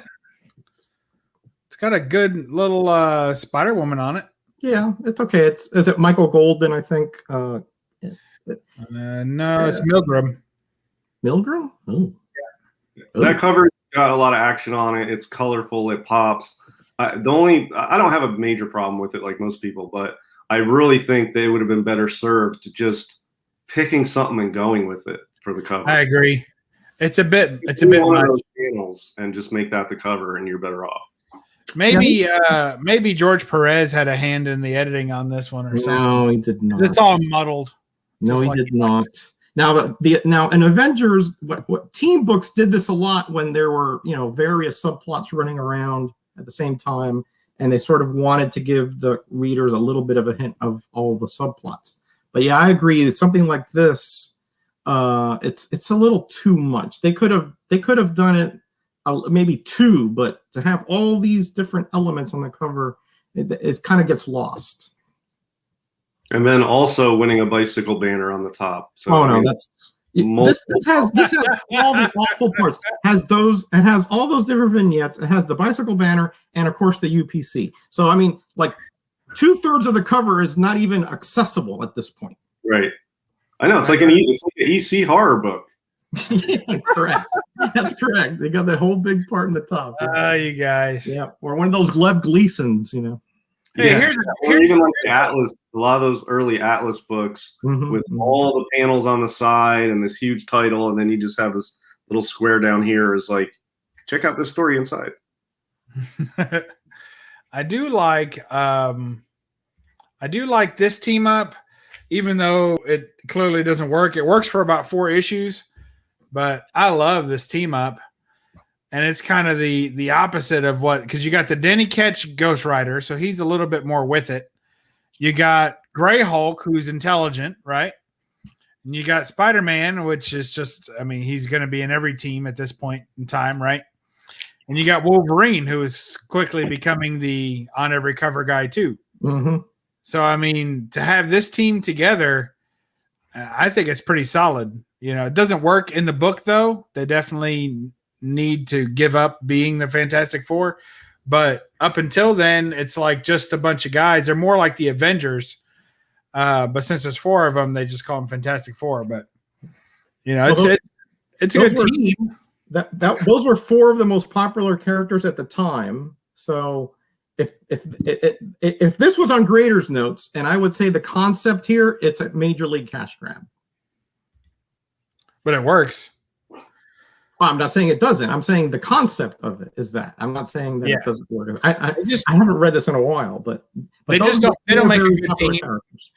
S1: It's got a good little Spider-Woman on it.
S3: Yeah, it's okay. Is it Michael Golden? I think. No,
S1: it's Milgram.
S3: Milgram? Oh.
S2: Yeah. That cover got a lot of action on it. It's colorful. It pops. I don't have a major problem with it like most people, but I really think they would have been better served to just picking something and going with it for the cover.
S1: I agree. It's a bit one
S2: of those panels and just make that the cover, and you're better off.
S1: Maybe George Perez had a hand in the editing on this one or something.
S3: No, he did not.
S1: It's all muddled.
S3: No, he did not. Now in Avengers, what Team Books did this a lot when there were various subplots running around at the same time, and they sort of wanted to give the readers a little bit of a hint of all the subplots. But yeah, I agree. It's something like this. It's a little too much. They could have done it maybe 2, but to have all these different elements on the cover, it kind of gets lost.
S2: And then also winning a bicycle banner on the top. So
S3: this has all the awful parts. It has all those different vignettes. It has the bicycle banner and of course the UPC. So I mean, like 2/3 of the cover is not even accessible at this point.
S2: Right. I know it's like an EC horror book.
S3: Yeah, correct. That's correct. They got that whole big part in the top.
S1: You guys.
S3: Yeah, or one of those Lev Gleasons, you know.
S1: Hey,
S2: here's even like the Atlas, a lot of those early Atlas books with all the panels on the side and this huge title, and then you just have this little square down here is like, check out this story inside.
S1: I do like this team up, even though it clearly doesn't work. It works for about 4 issues, but I love this team up. And it's kind of the opposite of what, because you got the Denny Ketch Ghost Rider, so he's a little bit more with it. You got Gray Hulk, who's intelligent, right? And you got Spider-Man, which is just, I mean, he's going to be in every team at this point in time, right? And you got Wolverine, who is quickly becoming the on every cover guy too.
S3: Mm-hmm.
S1: So, I mean, to have this team together, I think it's pretty solid. You know, it doesn't work in the book, though. They definitely need to give up being the Fantastic Four, but up until then it's like just a bunch of guys. They're more like the Avengers, but since there's 4 of them, they just call them Fantastic Four. But you know, it's a good team.
S3: Those were 4 of the most popular characters at the time. So if this was on Grader's notes, and I would say the concept here, it's a major league cash grab,
S1: but it works.
S3: Well, I'm not saying it doesn't. I'm saying the concept of it is that. I'm not saying that it doesn't work. I haven't read this in a while, but
S1: they don't make a good team. Characters.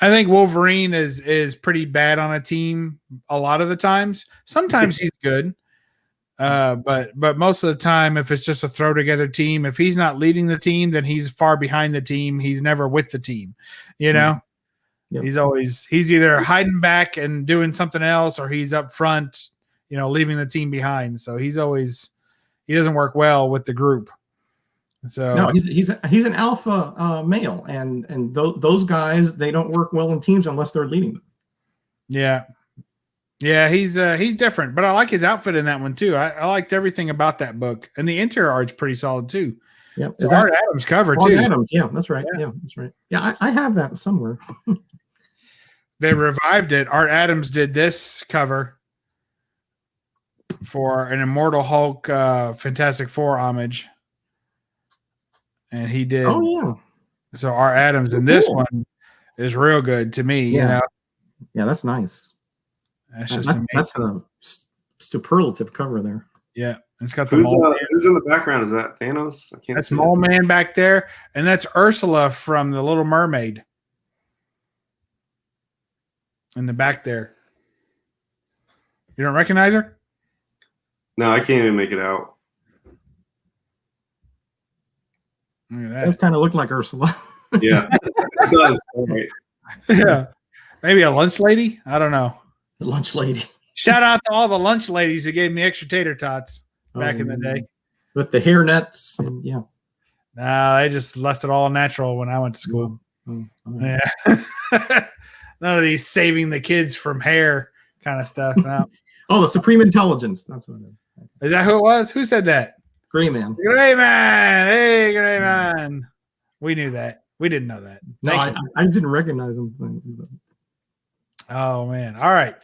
S1: I think Wolverine is pretty bad on a team a lot of the times. Sometimes he's good, but most of the time, if it's just a throw together team, if he's not leading the team, then he's far behind the team. He's never with the team, you know. Yep. He's either hiding back and doing something else, or he's up front, you know, leaving the team behind. So he doesn't work well with the group. So
S3: no, he's an alpha male, and those guys, they don't work well in teams unless they're leading them.
S1: Yeah, he's different, but I like his outfit in that one too. I liked everything about that book, and the interior art's pretty solid too.
S3: Yeah,
S1: it's Art Adams cover too.
S3: Adams, yeah, that's right. Yeah, that's right. Yeah, I have that somewhere.
S1: They revived it. Art Adams did this cover for an Immortal Hulk Fantastic Four homage, and he did.
S3: Oh yeah.
S1: So Art Adams in this one is real good to me.
S3: Yeah.
S1: You know.
S3: Yeah, that's nice. That's a superlative cover there.
S1: Yeah, it's got the
S2: who's in the background? Is that Thanos? I can't.
S1: That's
S2: see
S1: Mole Man back there, and that's Ursula from The Little Mermaid in the back there. You don't recognize her?
S2: No, I can't even make it out.
S1: Look at that.
S3: It does kind of look like Ursula.
S2: Yeah, it does. Right.
S1: Yeah, maybe a lunch lady. I don't know.
S3: The lunch lady.
S1: Shout out to all the lunch ladies who gave me extra tater tots back in the day
S3: with the hair nets. And, yeah.
S1: No, they just left it all natural when I went to school. Yeah. None of these saving the kids from hair kind of stuff. No.
S3: Oh, the Supreme Intelligence. That's what it is.
S1: Is that who it was? Who said that?
S3: Gray Man.
S1: Gray Man. Hey, Gray Man. We knew that. We didn't know that.
S3: No, I didn't recognize him.
S1: Oh, man. All right.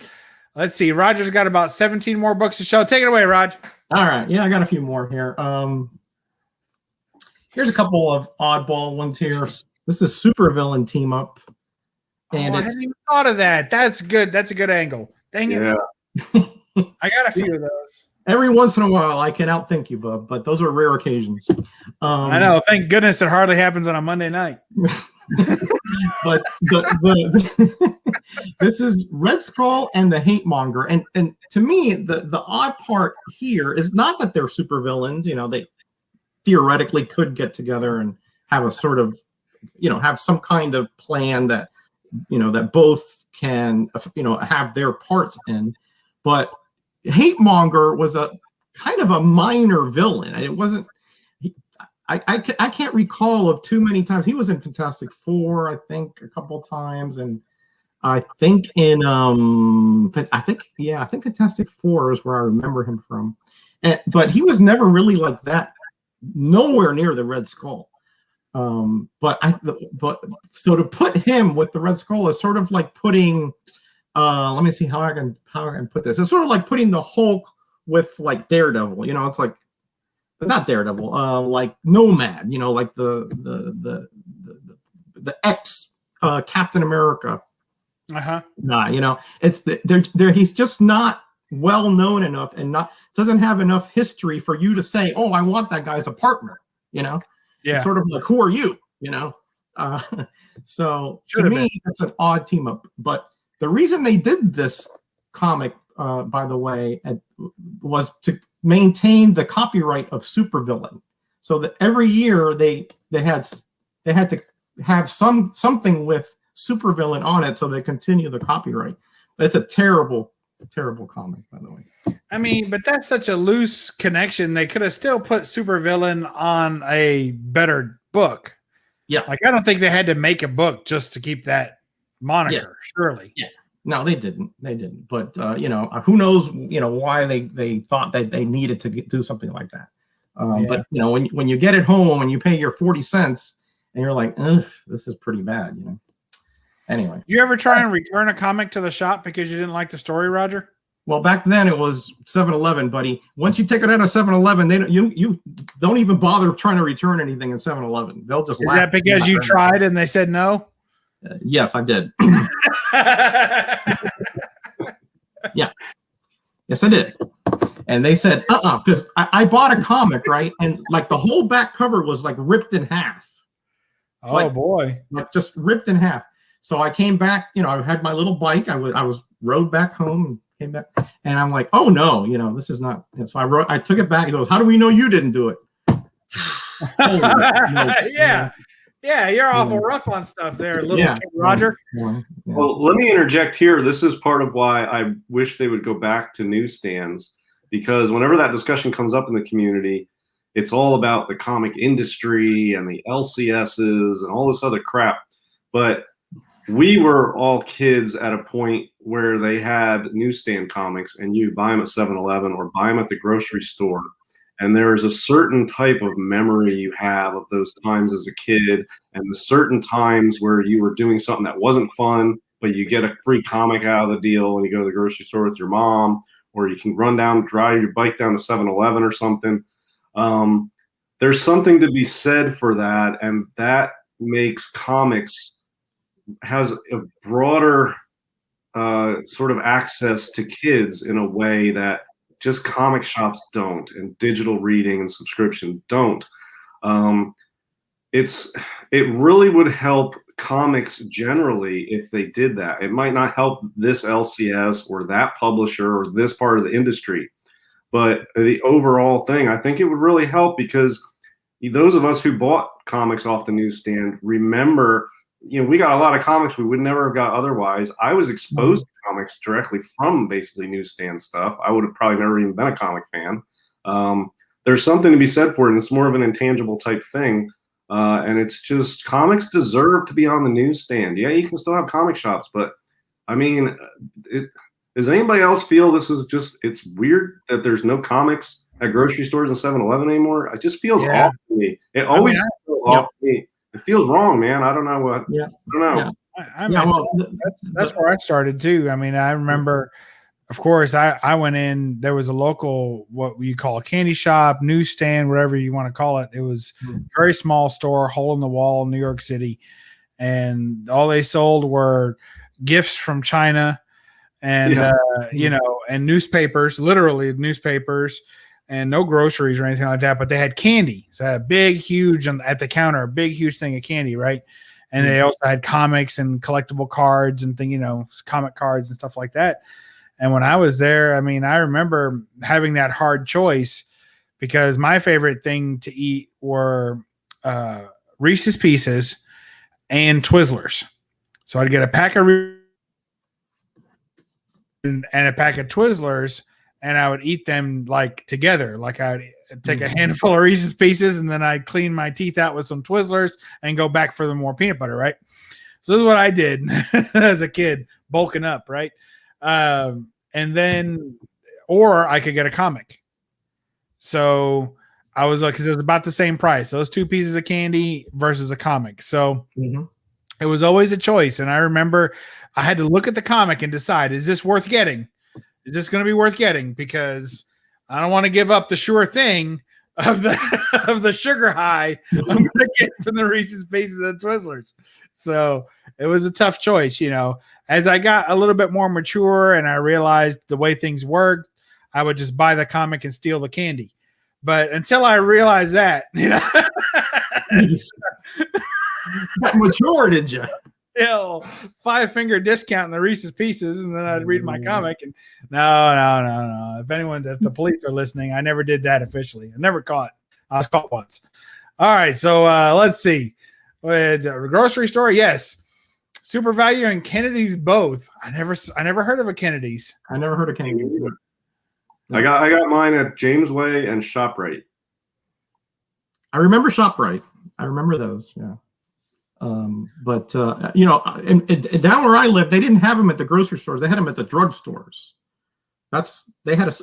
S1: Let's see. Roger's got about 17 more books to show. Take it away, Rog.
S3: All right. Yeah, I got a few more here. Here's a couple of oddball ones here. This is Supervillain Team Up. And
S1: I hadn't even thought of that. That's good. That's a good angle. Dang it.
S2: Yeah.
S1: I got a few of those.
S3: Every once in a while, I can outthink you, Bub, but those are rare occasions.
S1: I know. Thank goodness it hardly happens on a Monday night.
S3: But this is Red Skull and the Hate Monger. And to me, the odd part here is not that they're supervillains. You know, they theoretically could get together and have a sort of, you know, have some kind of plan that, you know, that both can, you know, have their parts in. But Hate Monger was a kind of a minor villain. It wasn't. I can't recall of too many times. He was in Fantastic Four, I think, a couple of times, and I think in I think Fantastic Four is where I remember him from. But he was never really like that. Nowhere near the Red Skull. But so to put him with the Red Skull is sort of like putting. Let me see how I can put this. It's sort of like putting the Hulk with like Daredevil. It's like. But not Daredevil, like Nomad, like the ex Captain America. Nah, it's he's just not well known enough and doesn't have enough history for you to say, oh, I want that guy as a partner. Yeah. It's sort of like, who are you? So to me, that's an odd team up. But the reason they did this comic, by the way, was to maintain the copyright of Supervillain, so that every year they had to have something with Supervillain on it, so they continue the copyright. It's a terrible comic, by the way.
S1: I mean, but that's such a loose connection. They could have still put Supervillain on a better book.
S3: Yeah,
S1: like I don't think they had to make a book just to keep that moniker. Surely,
S3: yeah. No, they didn't. But who knows? Why they thought that they needed to do something like that. But when you get it home and you pay your 40 cents and you're like, this is pretty bad. Anyway,
S1: you ever try and return a comic to the shop because you didn't like the story, Roger?
S3: Well, back then it was 7-Eleven, buddy. Once you take it out of 7-Eleven, you don't even bother trying to return anything in 7-Eleven. They'll just laugh.
S1: Is that because you tried and they said no?
S3: Yes, I did. Yeah. Yes, I did. And they said, because I bought a comic, right? And like the whole back cover was like ripped in half.
S1: Oh, boy.
S3: Like just ripped in half. So I came back, I had my little bike. I was rode back home and came back. And I'm like, oh, no, this is not. And so I took it back. He goes, how do we know you didn't do it?
S1: Yeah. Yeah, you're awful rough on stuff there, little kid Roger.
S2: Yeah. Well, let me interject here. This is part of why I wish they would go back to newsstands, because whenever that discussion comes up in the community, it's all about the comic industry and the LCSs and all this other crap. But we were all kids at a point where they had newsstand comics, and you buy them at 7-Eleven or buy them at the grocery store. And there's a certain type of memory you have of those times as a kid, and the certain times where you were doing something that wasn't fun, but you get a free comic out of the deal when you go to the grocery store with your mom, or you can drive your bike down to 7-Eleven or something. There's something to be said for that, and that makes comics has a broader sort of access to kids in a way that just comic shops don't, and digital reading and subscription don't. It really would help comics generally if they did that. It might not help this LCS or that publisher or this part of the industry, but the overall thing, I think it would really help, because those of us who bought comics off the newsstand remember, we got a lot of comics we would never have got otherwise. I was exposed to comics directly from basically newsstand stuff. I would have probably never even been a comic fan. There's something to be said for it, and it's more of an intangible type thing. And it's just, comics deserve to be on the newsstand. Yeah, you can still have comic shops, but I mean, does anybody else feel this is just, it's weird that there's no comics at grocery stores and 7-Eleven anymore? It just feels off to me. It always feels off to me. It feels wrong, man. I don't know what. Yeah. I don't know.
S1: That's where I started too. I mean, I remember, of course, I went in. There was a local, what you call a candy shop, newsstand, whatever you want to call it. It was a very small store, hole in the wall in New York City, and all they sold were gifts from China, and and newspapers, literally newspapers. And no groceries or anything like that, but they had candy. So I had a big, huge at the counter, a big, huge thing of candy, right? And they also had comics and collectible cards and comic cards and stuff like that. And when I was there, I mean, I remember having that hard choice, because my favorite thing to eat were Reese's Pieces and Twizzlers. So I'd get a pack of and a pack of Twizzlers, and I would eat them like together. Like I would take a handful of Reese's Pieces, and then I'd clean my teeth out with some Twizzlers and go back for the more peanut butter, right? So this is what I did as a kid, bulking up, right? And then, or I could get a comic. So I was like, because it was about the same price, those 2 pieces of candy versus a comic. So it was always a choice. And I remember I had to look at the comic and decide, is this worth getting? Is this going to be worth getting? Because I don't want to give up the sure thing of the sugar high I'm going to get from the Reese's Pieces and Twizzlers. So it was a tough choice, you know. As I got a little bit more mature and I realized the way things worked, I would just buy the comic and steal the candy. But until I realized that, you know,
S3: got mature, did you?
S1: 5-finger discount in the Reese's Pieces, and then I'd read my comic. And no. If the police are listening, I never did that officially. I never caught. I was caught once. All right, so let's see. Grocery store, yes. Super Value and Kennedy's both. I never heard of a Kennedy's.
S3: I never heard of Kennedy's.
S2: I got mine at Jamesway and ShopRite.
S3: I remember ShopRite. I remember those. Yeah. But you know, and down where I live, they didn't have them at the grocery stores. They had them at the drugstores. They had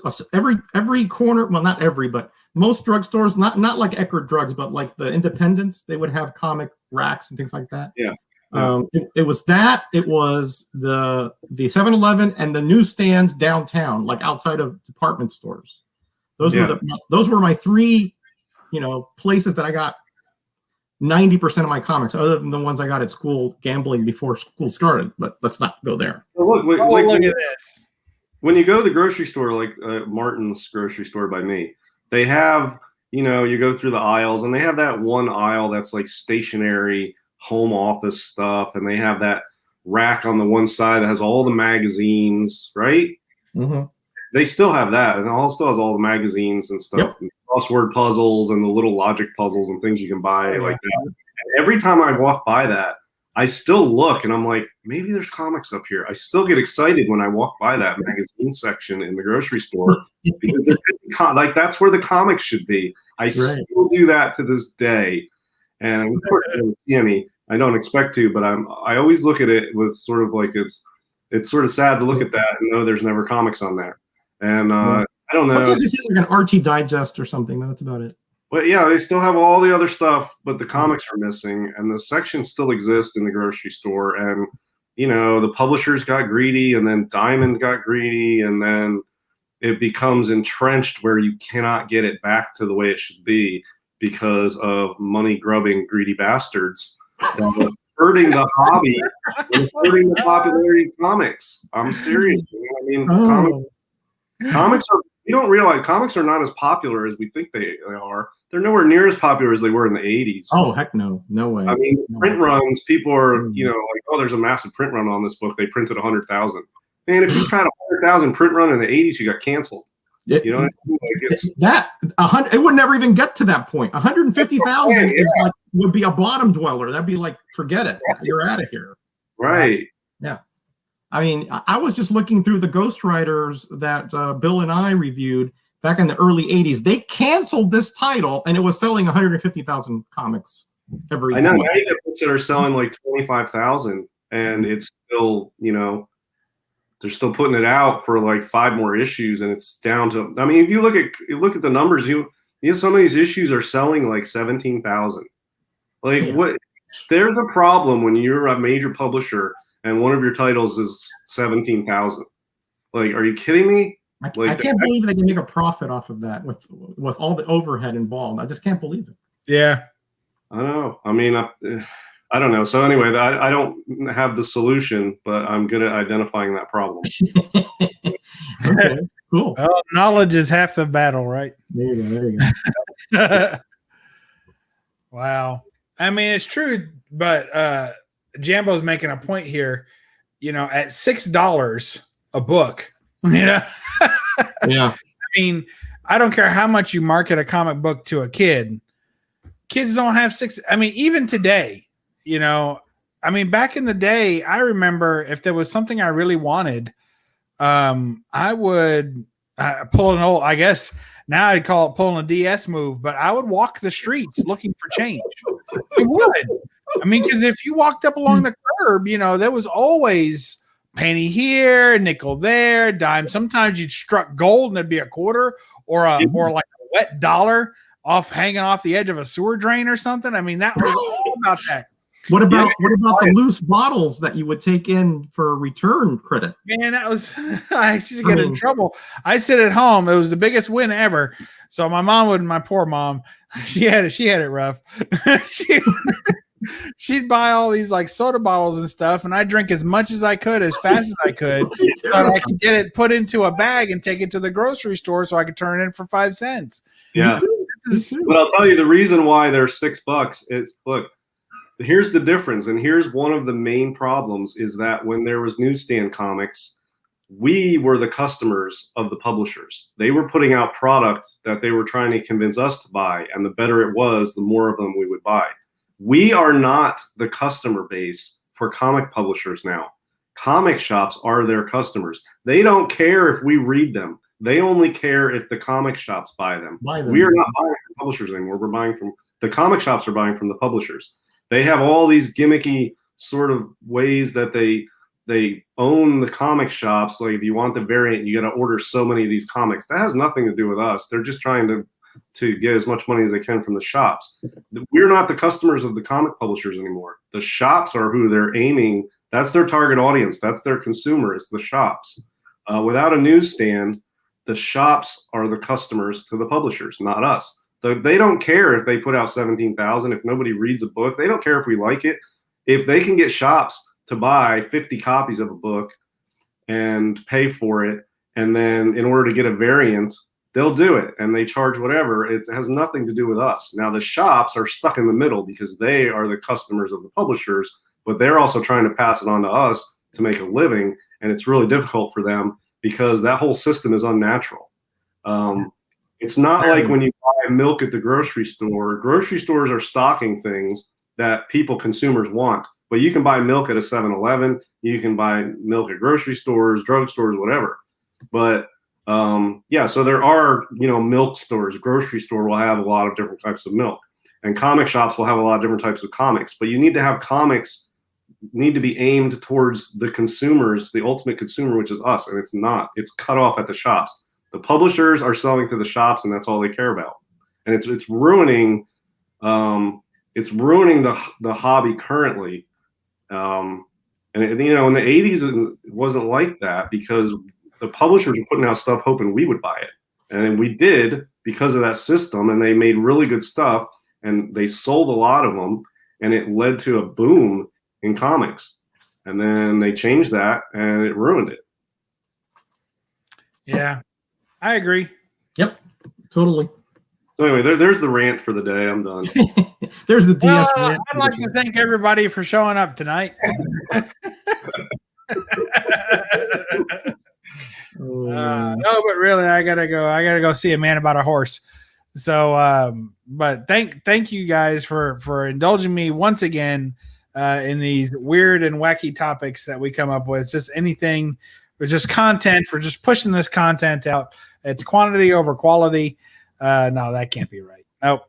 S3: every corner. Well, not every, but most drugstores, not like Eckerd Drugs, but like the independents, they would have comic racks and things like that.
S2: Yeah.
S3: It was that. It was the 7-Eleven and the newsstands downtown, like outside of department stores. Those were my 3, you know, places that I got 90% of my comics, other than the ones I got at school gambling before school started. But let's not go there.
S2: Well, look
S1: at this.
S2: When you go to the grocery store, like Martin's grocery store by me, they have, you know, you go through the aisles, and they have that one aisle that's like stationary home office stuff, and they have that rack on the one side that has all the magazines, right?
S3: Mm-hmm.
S2: They still have that, and it still has all the magazines and stuff.
S3: Yep.
S2: And crossword puzzles and the little logic puzzles and things you can buy like that. And every time I walk by that, I still look and I'm like, maybe there's comics up here. I still get excited when I walk by that magazine section in the grocery store because like that's where the comics should be. I still do that to this day. And of course, I don't expect to, but I always look at it with sort of like it's sort of sad to look at that and know there's never comics on there. And I don't know.
S3: It's just like an Archie Digest or something. That's about it.
S2: But yeah, they still have all the other stuff, but the comics are missing, and the sections still exist in the grocery store. And you know, the publishers got greedy, and then Diamond got greedy, and then it becomes entrenched where you cannot get it back to the way it should be because of money grubbing greedy bastards that are hurting the hobby and hurting the popularity of comics. I'm serious. You know what I mean, comics are. You don't realize comics are not as popular as we think they are. They're nowhere near as popular as they were in the 80s.
S3: Oh, heck no. No way.
S2: I mean, print runs, people are, you know, like, oh, there's a massive print run on this book. They printed 100,000. Man, if you tried a 100,000 print run in the 80s, you got canceled. You know what I mean?
S3: Like it would never even get to that point. 150,000 is like would be a bottom dweller. That'd be like, forget it. You're out of here.
S2: Right.
S3: Yeah. I mean, I was just looking through the Ghostwriters that Bill and I reviewed back in the early 80s. They canceled this title, and it was selling 150,000 comics every year.
S2: I know. Now you got books that are selling like 25,000, and it's still, you know, they're still putting it out for like 5 more issues, and it's down to. I mean, if you look at the numbers, you know, some of these issues are selling like 17,000. Like what? There's a problem when you're a major publisher and one of your titles is 17,000. Like, are you kidding me?
S3: Like, I can't believe they can make a profit off of that with all the overhead involved. I just can't believe it.
S1: Yeah.
S2: I know. I mean, I don't know. So anyway, I don't have the solution, but I'm good at identifying that problem.
S3: Okay, cool.
S1: Well, knowledge is half the battle, right?
S3: There you go.
S1: Wow. I mean, it's true, but Jambo's making a point here. You know, at $6 a book, you know.
S3: Yeah.
S1: I mean, I don't care how much you market a comic book to a kid. Kids don't have I mean, even today, you know, I mean, back in the day, I remember if there was something I really wanted, I would pulling an old, I guess now I'd call it pulling a DS move, but I would walk the streets looking for change. I would. I mean, because if you walked up along the curb, there was always penny here, nickel there, dime. Sometimes you'd struck gold and it'd be a quarter or like a wet dollar hanging off the edge of a sewer drain or something. I mean, that was all about that.
S3: What about the loose bottles that you would take in for return credit?
S1: Man, that was I used to get in trouble. I sit at home. It was the biggest win ever. So my poor mom, she had it rough. She'd buy all these like soda bottles and stuff, and I'd drink as much as I could, as fast as I could, so that I could get it put into a bag and take it to the grocery store so I could turn it in for 5 cents.
S2: Yeah. But I'll tell you the reason why they're $6 is, look, here's the difference, and here's one of the main problems is that when there was newsstand comics, we were the customers of the publishers. They were putting out product that they were trying to convince us to buy, and the better it was, the more of them we would buy. We are not the customer base for comic publishers now. Comic shops are their customers. They don't care if we read them. They only care if the comic shops buy them. We are not buying from publishers anymore. We're buying from the comic shops are buying from the publishers. They have all these gimmicky sort of ways that they own the comic shops. Like if you want the variant, you got to order so many of these comics. That has nothing to do with us. They're just trying to get as much money as they can from the shops. We're not the customers of the comic publishers anymore. The shops are who they're aiming. That's their target audience. That's their consumer. It's the shops. Without a newsstand, the shops are the customers to the publishers, not us. They don't care if they put out 17,000. If nobody reads a book, they don't care if we like it. If they can get shops to buy 50 copies of a book and pay for it, and then in order to get a variant, they'll do it, and they charge whatever. It has nothing to do with us. Now, the shops are stuck in the middle because they are the customers of the publishers, but they're also trying to pass it on to us to make a living, and it's really difficult for them because that whole system is unnatural. It's not like when you buy milk at the grocery store. Grocery stores are stocking things that consumers want, but you can buy milk at a 7-Eleven, you can buy milk at grocery stores, drugstores, whatever. But so there are, milk stores. Grocery store will have a lot of different types of milk, and comic shops will have a lot of different types of comics. But you need to have comics need to be aimed towards the consumers, the ultimate consumer, which is us, and it's not. It's cut off at the shops. The publishers are selling to the shops, and that's all they care about. And it's ruining the hobby currently. And in the 80s, it wasn't like that because the publishers were putting out stuff hoping we would buy it. And we did because of that system, and they made really good stuff, and they sold a lot of them, and it led to a boom in comics. And then they changed that, and it ruined it.
S1: Yeah, I agree.
S3: Yep, totally.
S2: So anyway, there's the rant for the day. I'm done.
S3: There's the DS rant.
S1: I'd like to thank everybody for showing up tonight. No, but really, I gotta go see a man about a horse. So, but thank you guys for indulging me once again in these weird and wacky topics that we come up with. It's just anything, or just content. We're just pushing this content out. It's quantity over quality. No, that can't be right. No,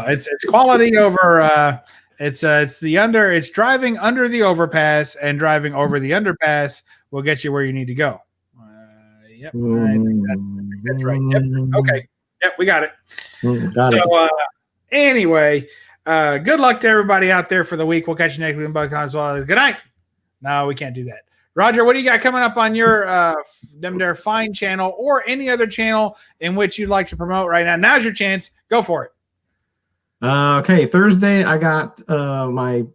S1: it's quality over. It's driving under the overpass, and driving over the underpass will get you where you need to go. Yep, I think that's right. Yep. Okay. Yep, we got it. Anyway, good luck to everybody out there for the week. We'll catch you next week. As well. Good night. No, we can't do that. Roger, what do you got coming up on your Them There Fine channel or any other channel in which you'd like to promote right now? Now's your chance. Go for it.
S3: Okay, Thursday I got my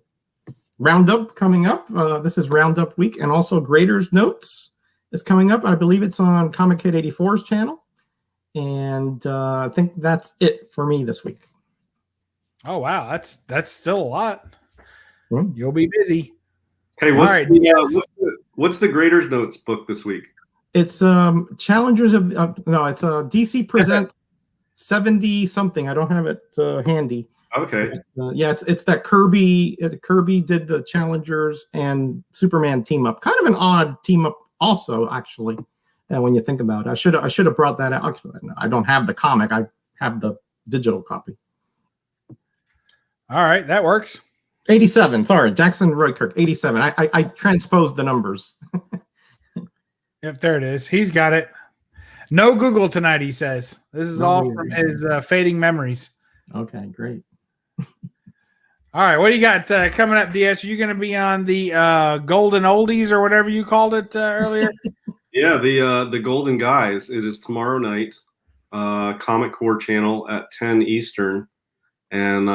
S3: roundup coming up. This is roundup week, and also Graders Notes is coming up. I believe it's on Comic Kid 84's channel, and I think that's it for me this week.
S1: Oh wow, that's still a lot. You'll be busy.
S2: Hey, what's the Graders Notes book this week?
S3: It's Challengers of it's DC Present 70 something. I don't have it handy.
S2: Okay.
S3: It's that Kirby. Kirby did the Challengers and Superman team up. Kind of an odd team up, also actually. when you think about it, I should have brought that out. I don't have the comic. I have the digital copy.
S1: All right, that works.
S3: 87. Sorry, Jackson Roykirk. 87. I transposed the numbers.
S1: Yep, there it is. He's got it. No Google tonight, he says. This is all from his fading memories.
S3: Okay, great.
S1: All right, what do you got coming up, DS? Are you going to be on the Golden Oldies or whatever you called it earlier?
S2: Yeah, the Golden Guys. It is tomorrow night, Comic Core channel at 10 Eastern. And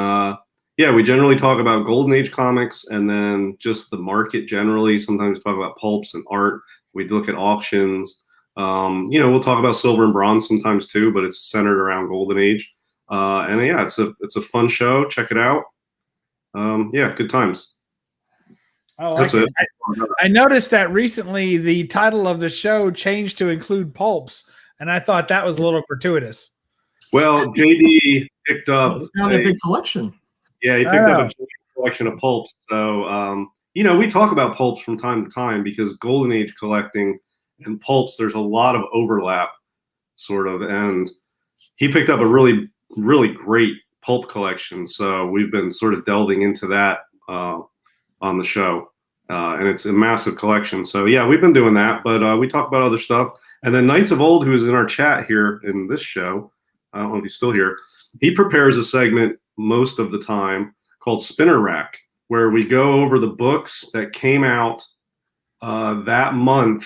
S2: yeah, we generally talk about Golden Age comics and then just the market generally. Sometimes we talk about pulps and art. We look at auctions. We'll talk about silver and bronze sometimes too, but it's centered around Golden Age. And yeah, it's a fun show. Check it out. Yeah, good times.
S1: Oh, that's it. I noticed that recently the title of the show changed to include pulps, and I thought that was a little gratuitous.
S2: Well, JD picked up
S3: a big collection.
S2: Yeah, he picked up a collection of pulps. So, we talk about pulps from time to time because Golden Age collecting and pulps, there's a lot of overlap, sort of. And he picked up a really, really great pulp collection. So we've been sort of delving into that on the show. And it's a massive collection. So, yeah, we've been doing that. But we talk about other stuff. And then Knights of Old, who is in our chat here in this show, I don't know if he's still here, he prepares a segment most of the time called Spinner Rack, where we go over the books that came out that month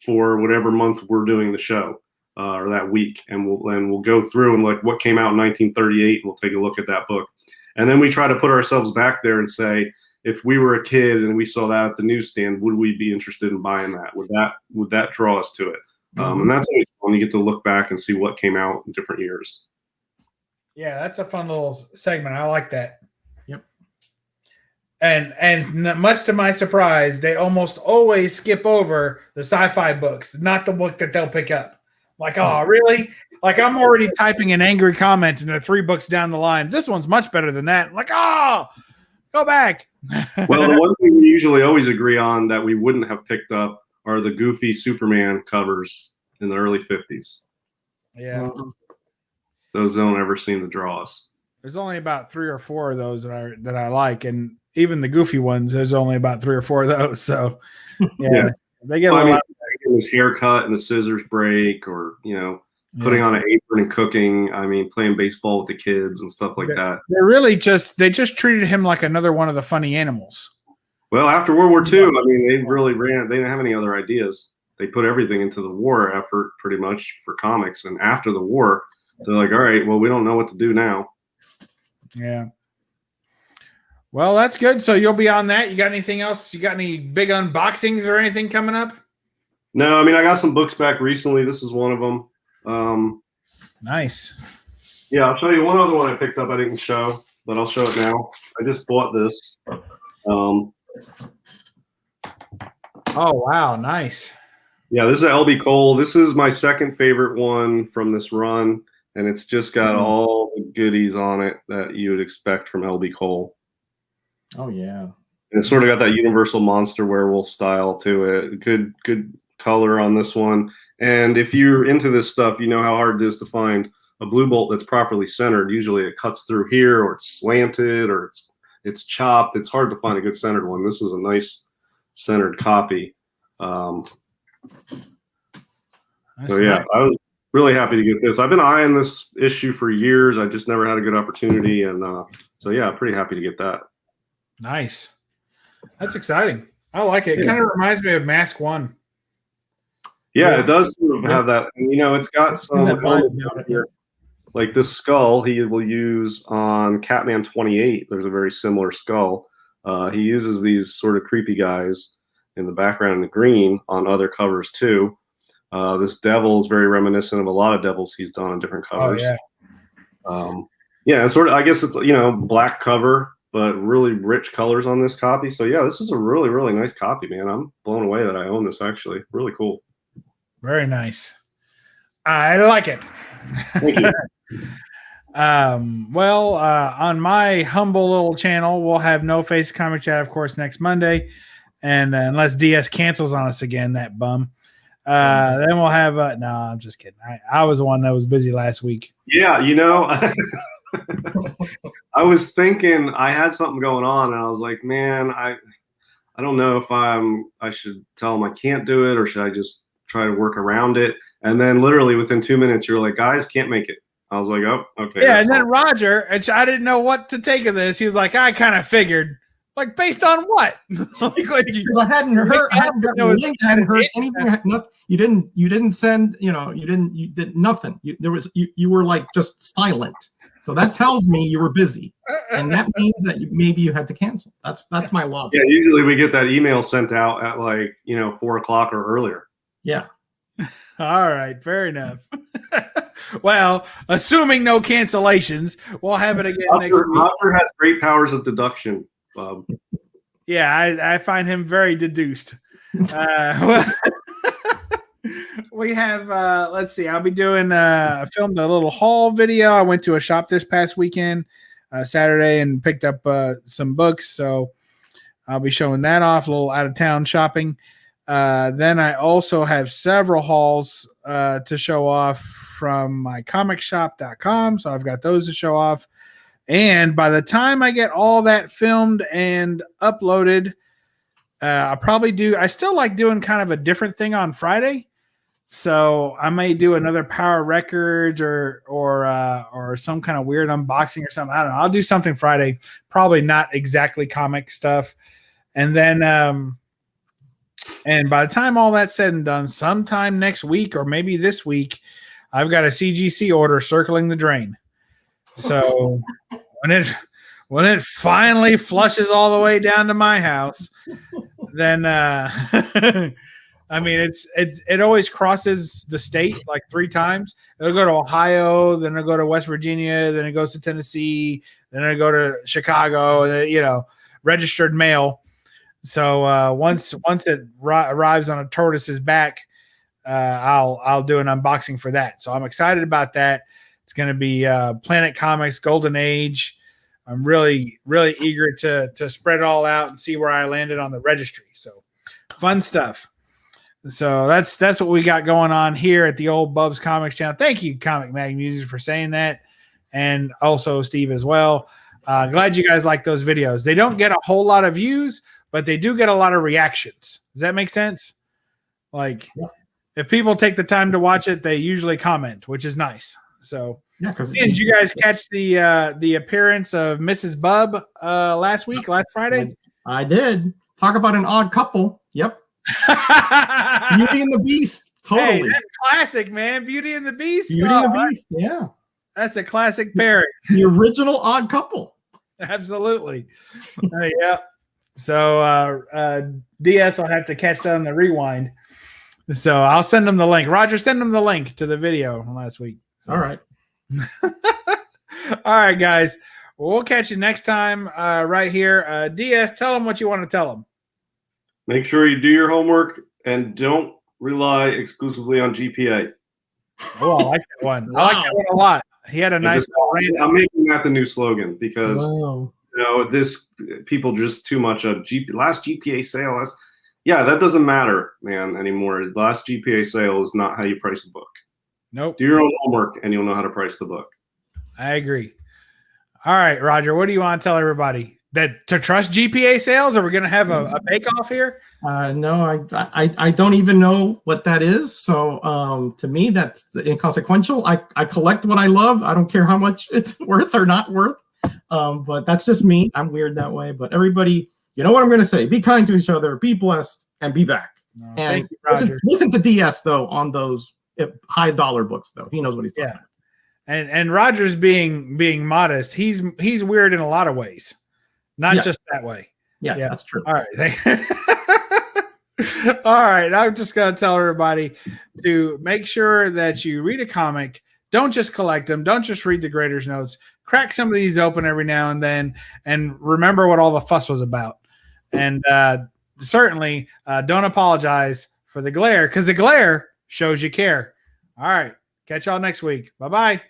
S2: for whatever month we're doing the show or that week, and we'll go through and like what came out in 1938, and we'll take a look at that book, and then we try to put ourselves back there and say, if we were a kid and we saw that at the newsstand, would we be interested in buying that? Would that draw us to it? And that's always fun. You get to look back and see what came out in different years.
S1: Yeah, that's a fun little segment. I like that.
S3: Yep.
S1: And much to my surprise, they almost always skip over the sci-fi books, not the book that they'll pick up. Like, oh, really? Like, I'm already typing an angry comment and they're 3 books down the line. This one's much better than that. Like, oh, go back.
S2: Well, the one thing we usually always agree on that we wouldn't have picked up are the goofy Superman covers in the early 50s.
S1: Yeah.
S2: Those don't ever seem to draw us.
S1: There's only about 3 or 4 of those that I like, and even the goofy ones, there's only about 3 or 4 of those. So, yeah. They get a lot.
S2: His haircut and the scissors break, or putting on an apron and cooking. I mean, playing baseball with the kids and stuff like that.
S1: They just treated him like another one of the funny animals.
S2: Well, after World War II, I mean, they really ran. They didn't have any other ideas. They put everything into the war effort, pretty much, for comics. And after the war, they're like, all right, well, we don't know what to do now.
S1: Yeah. Well, that's good. So you'll be on that. You got anything else? You got any big unboxings or anything coming up?
S2: No, I mean, I got some books back recently. This is one of them.
S1: Nice.
S2: Yeah, I'll show you one other one I picked up I didn't show, but I'll show it now. I just bought this.
S1: Oh, wow. Nice.
S2: Yeah, this is LB Cole. This is my second favorite one from this run, and it's just got all the goodies on it that you would expect from LB Cole.
S3: Oh, yeah.
S2: And it's sort of got that Universal Monster Werewolf style to it. Good color on this one. And if you're into this stuff, you know how hard it is to find a blue bolt that's properly centered. Usually it cuts through here, or it's slanted, or it's chopped. It's hard to find a good centered one. This is a nice centered copy. So yeah, I was really happy to get this. I've been eyeing this issue for years. I just never had a good opportunity. And so yeah, pretty happy to get that.
S1: Nice. That's exciting. I like it. It kind of reminds me of Mask 1.
S2: Yeah, it does sort of have that. And, it's got some here. Like this skull he will use on Catman 28. There's a very similar skull. He uses these sort of creepy guys in the background in the green on other covers too. This devil is very reminiscent of a lot of devils he's done on different covers.
S1: Oh,
S2: yeah. Yeah, sort of. I guess it's black cover, but really rich colors on this copy. So yeah, this is a really, really nice copy, man. I'm blown away that I own this. Actually, really cool.
S1: Very nice. I like it.
S2: Thank you.
S1: On my humble little channel, we'll have No Face Comic Chat, of course, next Monday, and unless DS cancels on us again, that bum. Then we'll have no, I'm just kidding. I was the one that was busy last week.
S2: Yeah, I was thinking I had something going on, and I was like, man, I don't know if I should tell them I can't do it, or should I just try to work around it? And then literally within 2 minutes, you're like, guys, can't make it. I was like, oh, okay.
S1: Yeah, and then Roger, and I didn't know what to take of this. He was like, I kind of figured. Like, based on what?
S3: Because I hadn't heard anything. You didn't send. You did nothing. You were like just silent. So that tells me you were busy, and that means that maybe you had to cancel. That's my logic.
S2: Yeah, usually we get that email sent out at 4 o'clock or earlier.
S3: Yeah.
S1: All right, fair enough. Well, assuming no cancellations, we'll have it again next week.
S2: Roger has great powers of deduction, Bob.
S1: Yeah, I find him very deduced. We have, let's see, I'll be doing, I filmed a little haul video. I went to a shop this past weekend, Saturday, and picked up some books. So I'll be showing that off, a little out of town shopping. Then I also have several hauls to show off from my comicshop.com. So I've got those to show off. And by the time I get all that filmed and uploaded, I still like doing kind of a different thing on Friday. So I may do another Power Records or some kind of weird unboxing or something. I don't know. I'll do something Friday, probably not exactly comic stuff. And then, and by the time all that's said and done, sometime next week or maybe this week, I've got a CGC order circling the drain. So when it finally flushes all the way down to my house, then I mean it always crosses the state like 3 times. It'll go to Ohio, then it'll go to West Virginia, then it goes to Tennessee, then it'll go to Chicago, and registered mail. So once it arrives on a tortoise's back, I'll do an unboxing for that. So I'm excited about that. It's going to be Planet Comics Golden Age. I'm really, really eager to spread it all out and see where I landed on the registry. So fun stuff. So that's what we got going on here at the old BUB'S Comics channel. Thank you, Comic Mag Music, for saying that. And also Steve as well. Glad you guys like those videos. They don't get a whole lot of views, but they do get a lot of reactions. Does that make sense? Like, if people take the time to watch it, they usually comment, which is nice. So, did you guys catch the appearance of Mrs. Bub last Friday?
S3: I did. Talk about an odd couple. Yep. Beauty and the Beast. Totally.
S1: Hey, that's classic, man. Beauty and the Beast.
S3: Beauty and the Beast. Yeah.
S1: That's a classic pairing.
S3: The original odd couple.
S1: Absolutely. Yeah. So DS will have to catch that on the rewind. So I'll send them the link. Roger, send them the link to the video from last week. So.
S3: All right.
S1: All right, guys. We'll catch you next time right here. DS, tell them what you want to tell them.
S2: Make sure you do your homework and don't rely exclusively on GPA.
S1: Oh, I like that one. Wow. I like that one a lot. He had a nice.
S2: I'm making that the new slogan because this people just too much of last GPA sale. That doesn't matter, man, anymore. The last GPA sale is not how you price a book.
S1: Nope.
S2: Do your own homework and you'll know how to price the book.
S1: I agree. All right, Roger, what do you want to tell everybody? That to trust GPA sales? Are we going to have a bake-off here?
S3: No, I don't even know what that is. So to me, that's inconsequential. I collect what I love. I don't care how much it's worth or not worth. But that's just me. I'm weird that way. But everybody, you know what I'm going to say. Be kind to each other. Be blessed. And be back.
S1: No,
S3: and listen to DS, though, on those high dollar books, though. He knows what he's talking about.
S1: And Roger's being modest. He's weird in a lot of ways. Not just that way.
S3: Yeah, that's true.
S1: All right. All right. I'm just going to tell everybody to make sure that you read a comic. Don't just collect them. Don't just read the grader's notes. Crack some of these open every now and then and remember what all the fuss was about. And certainly don't apologize for the glare because the glare shows you care. All right. Catch y'all next week. Bye-bye.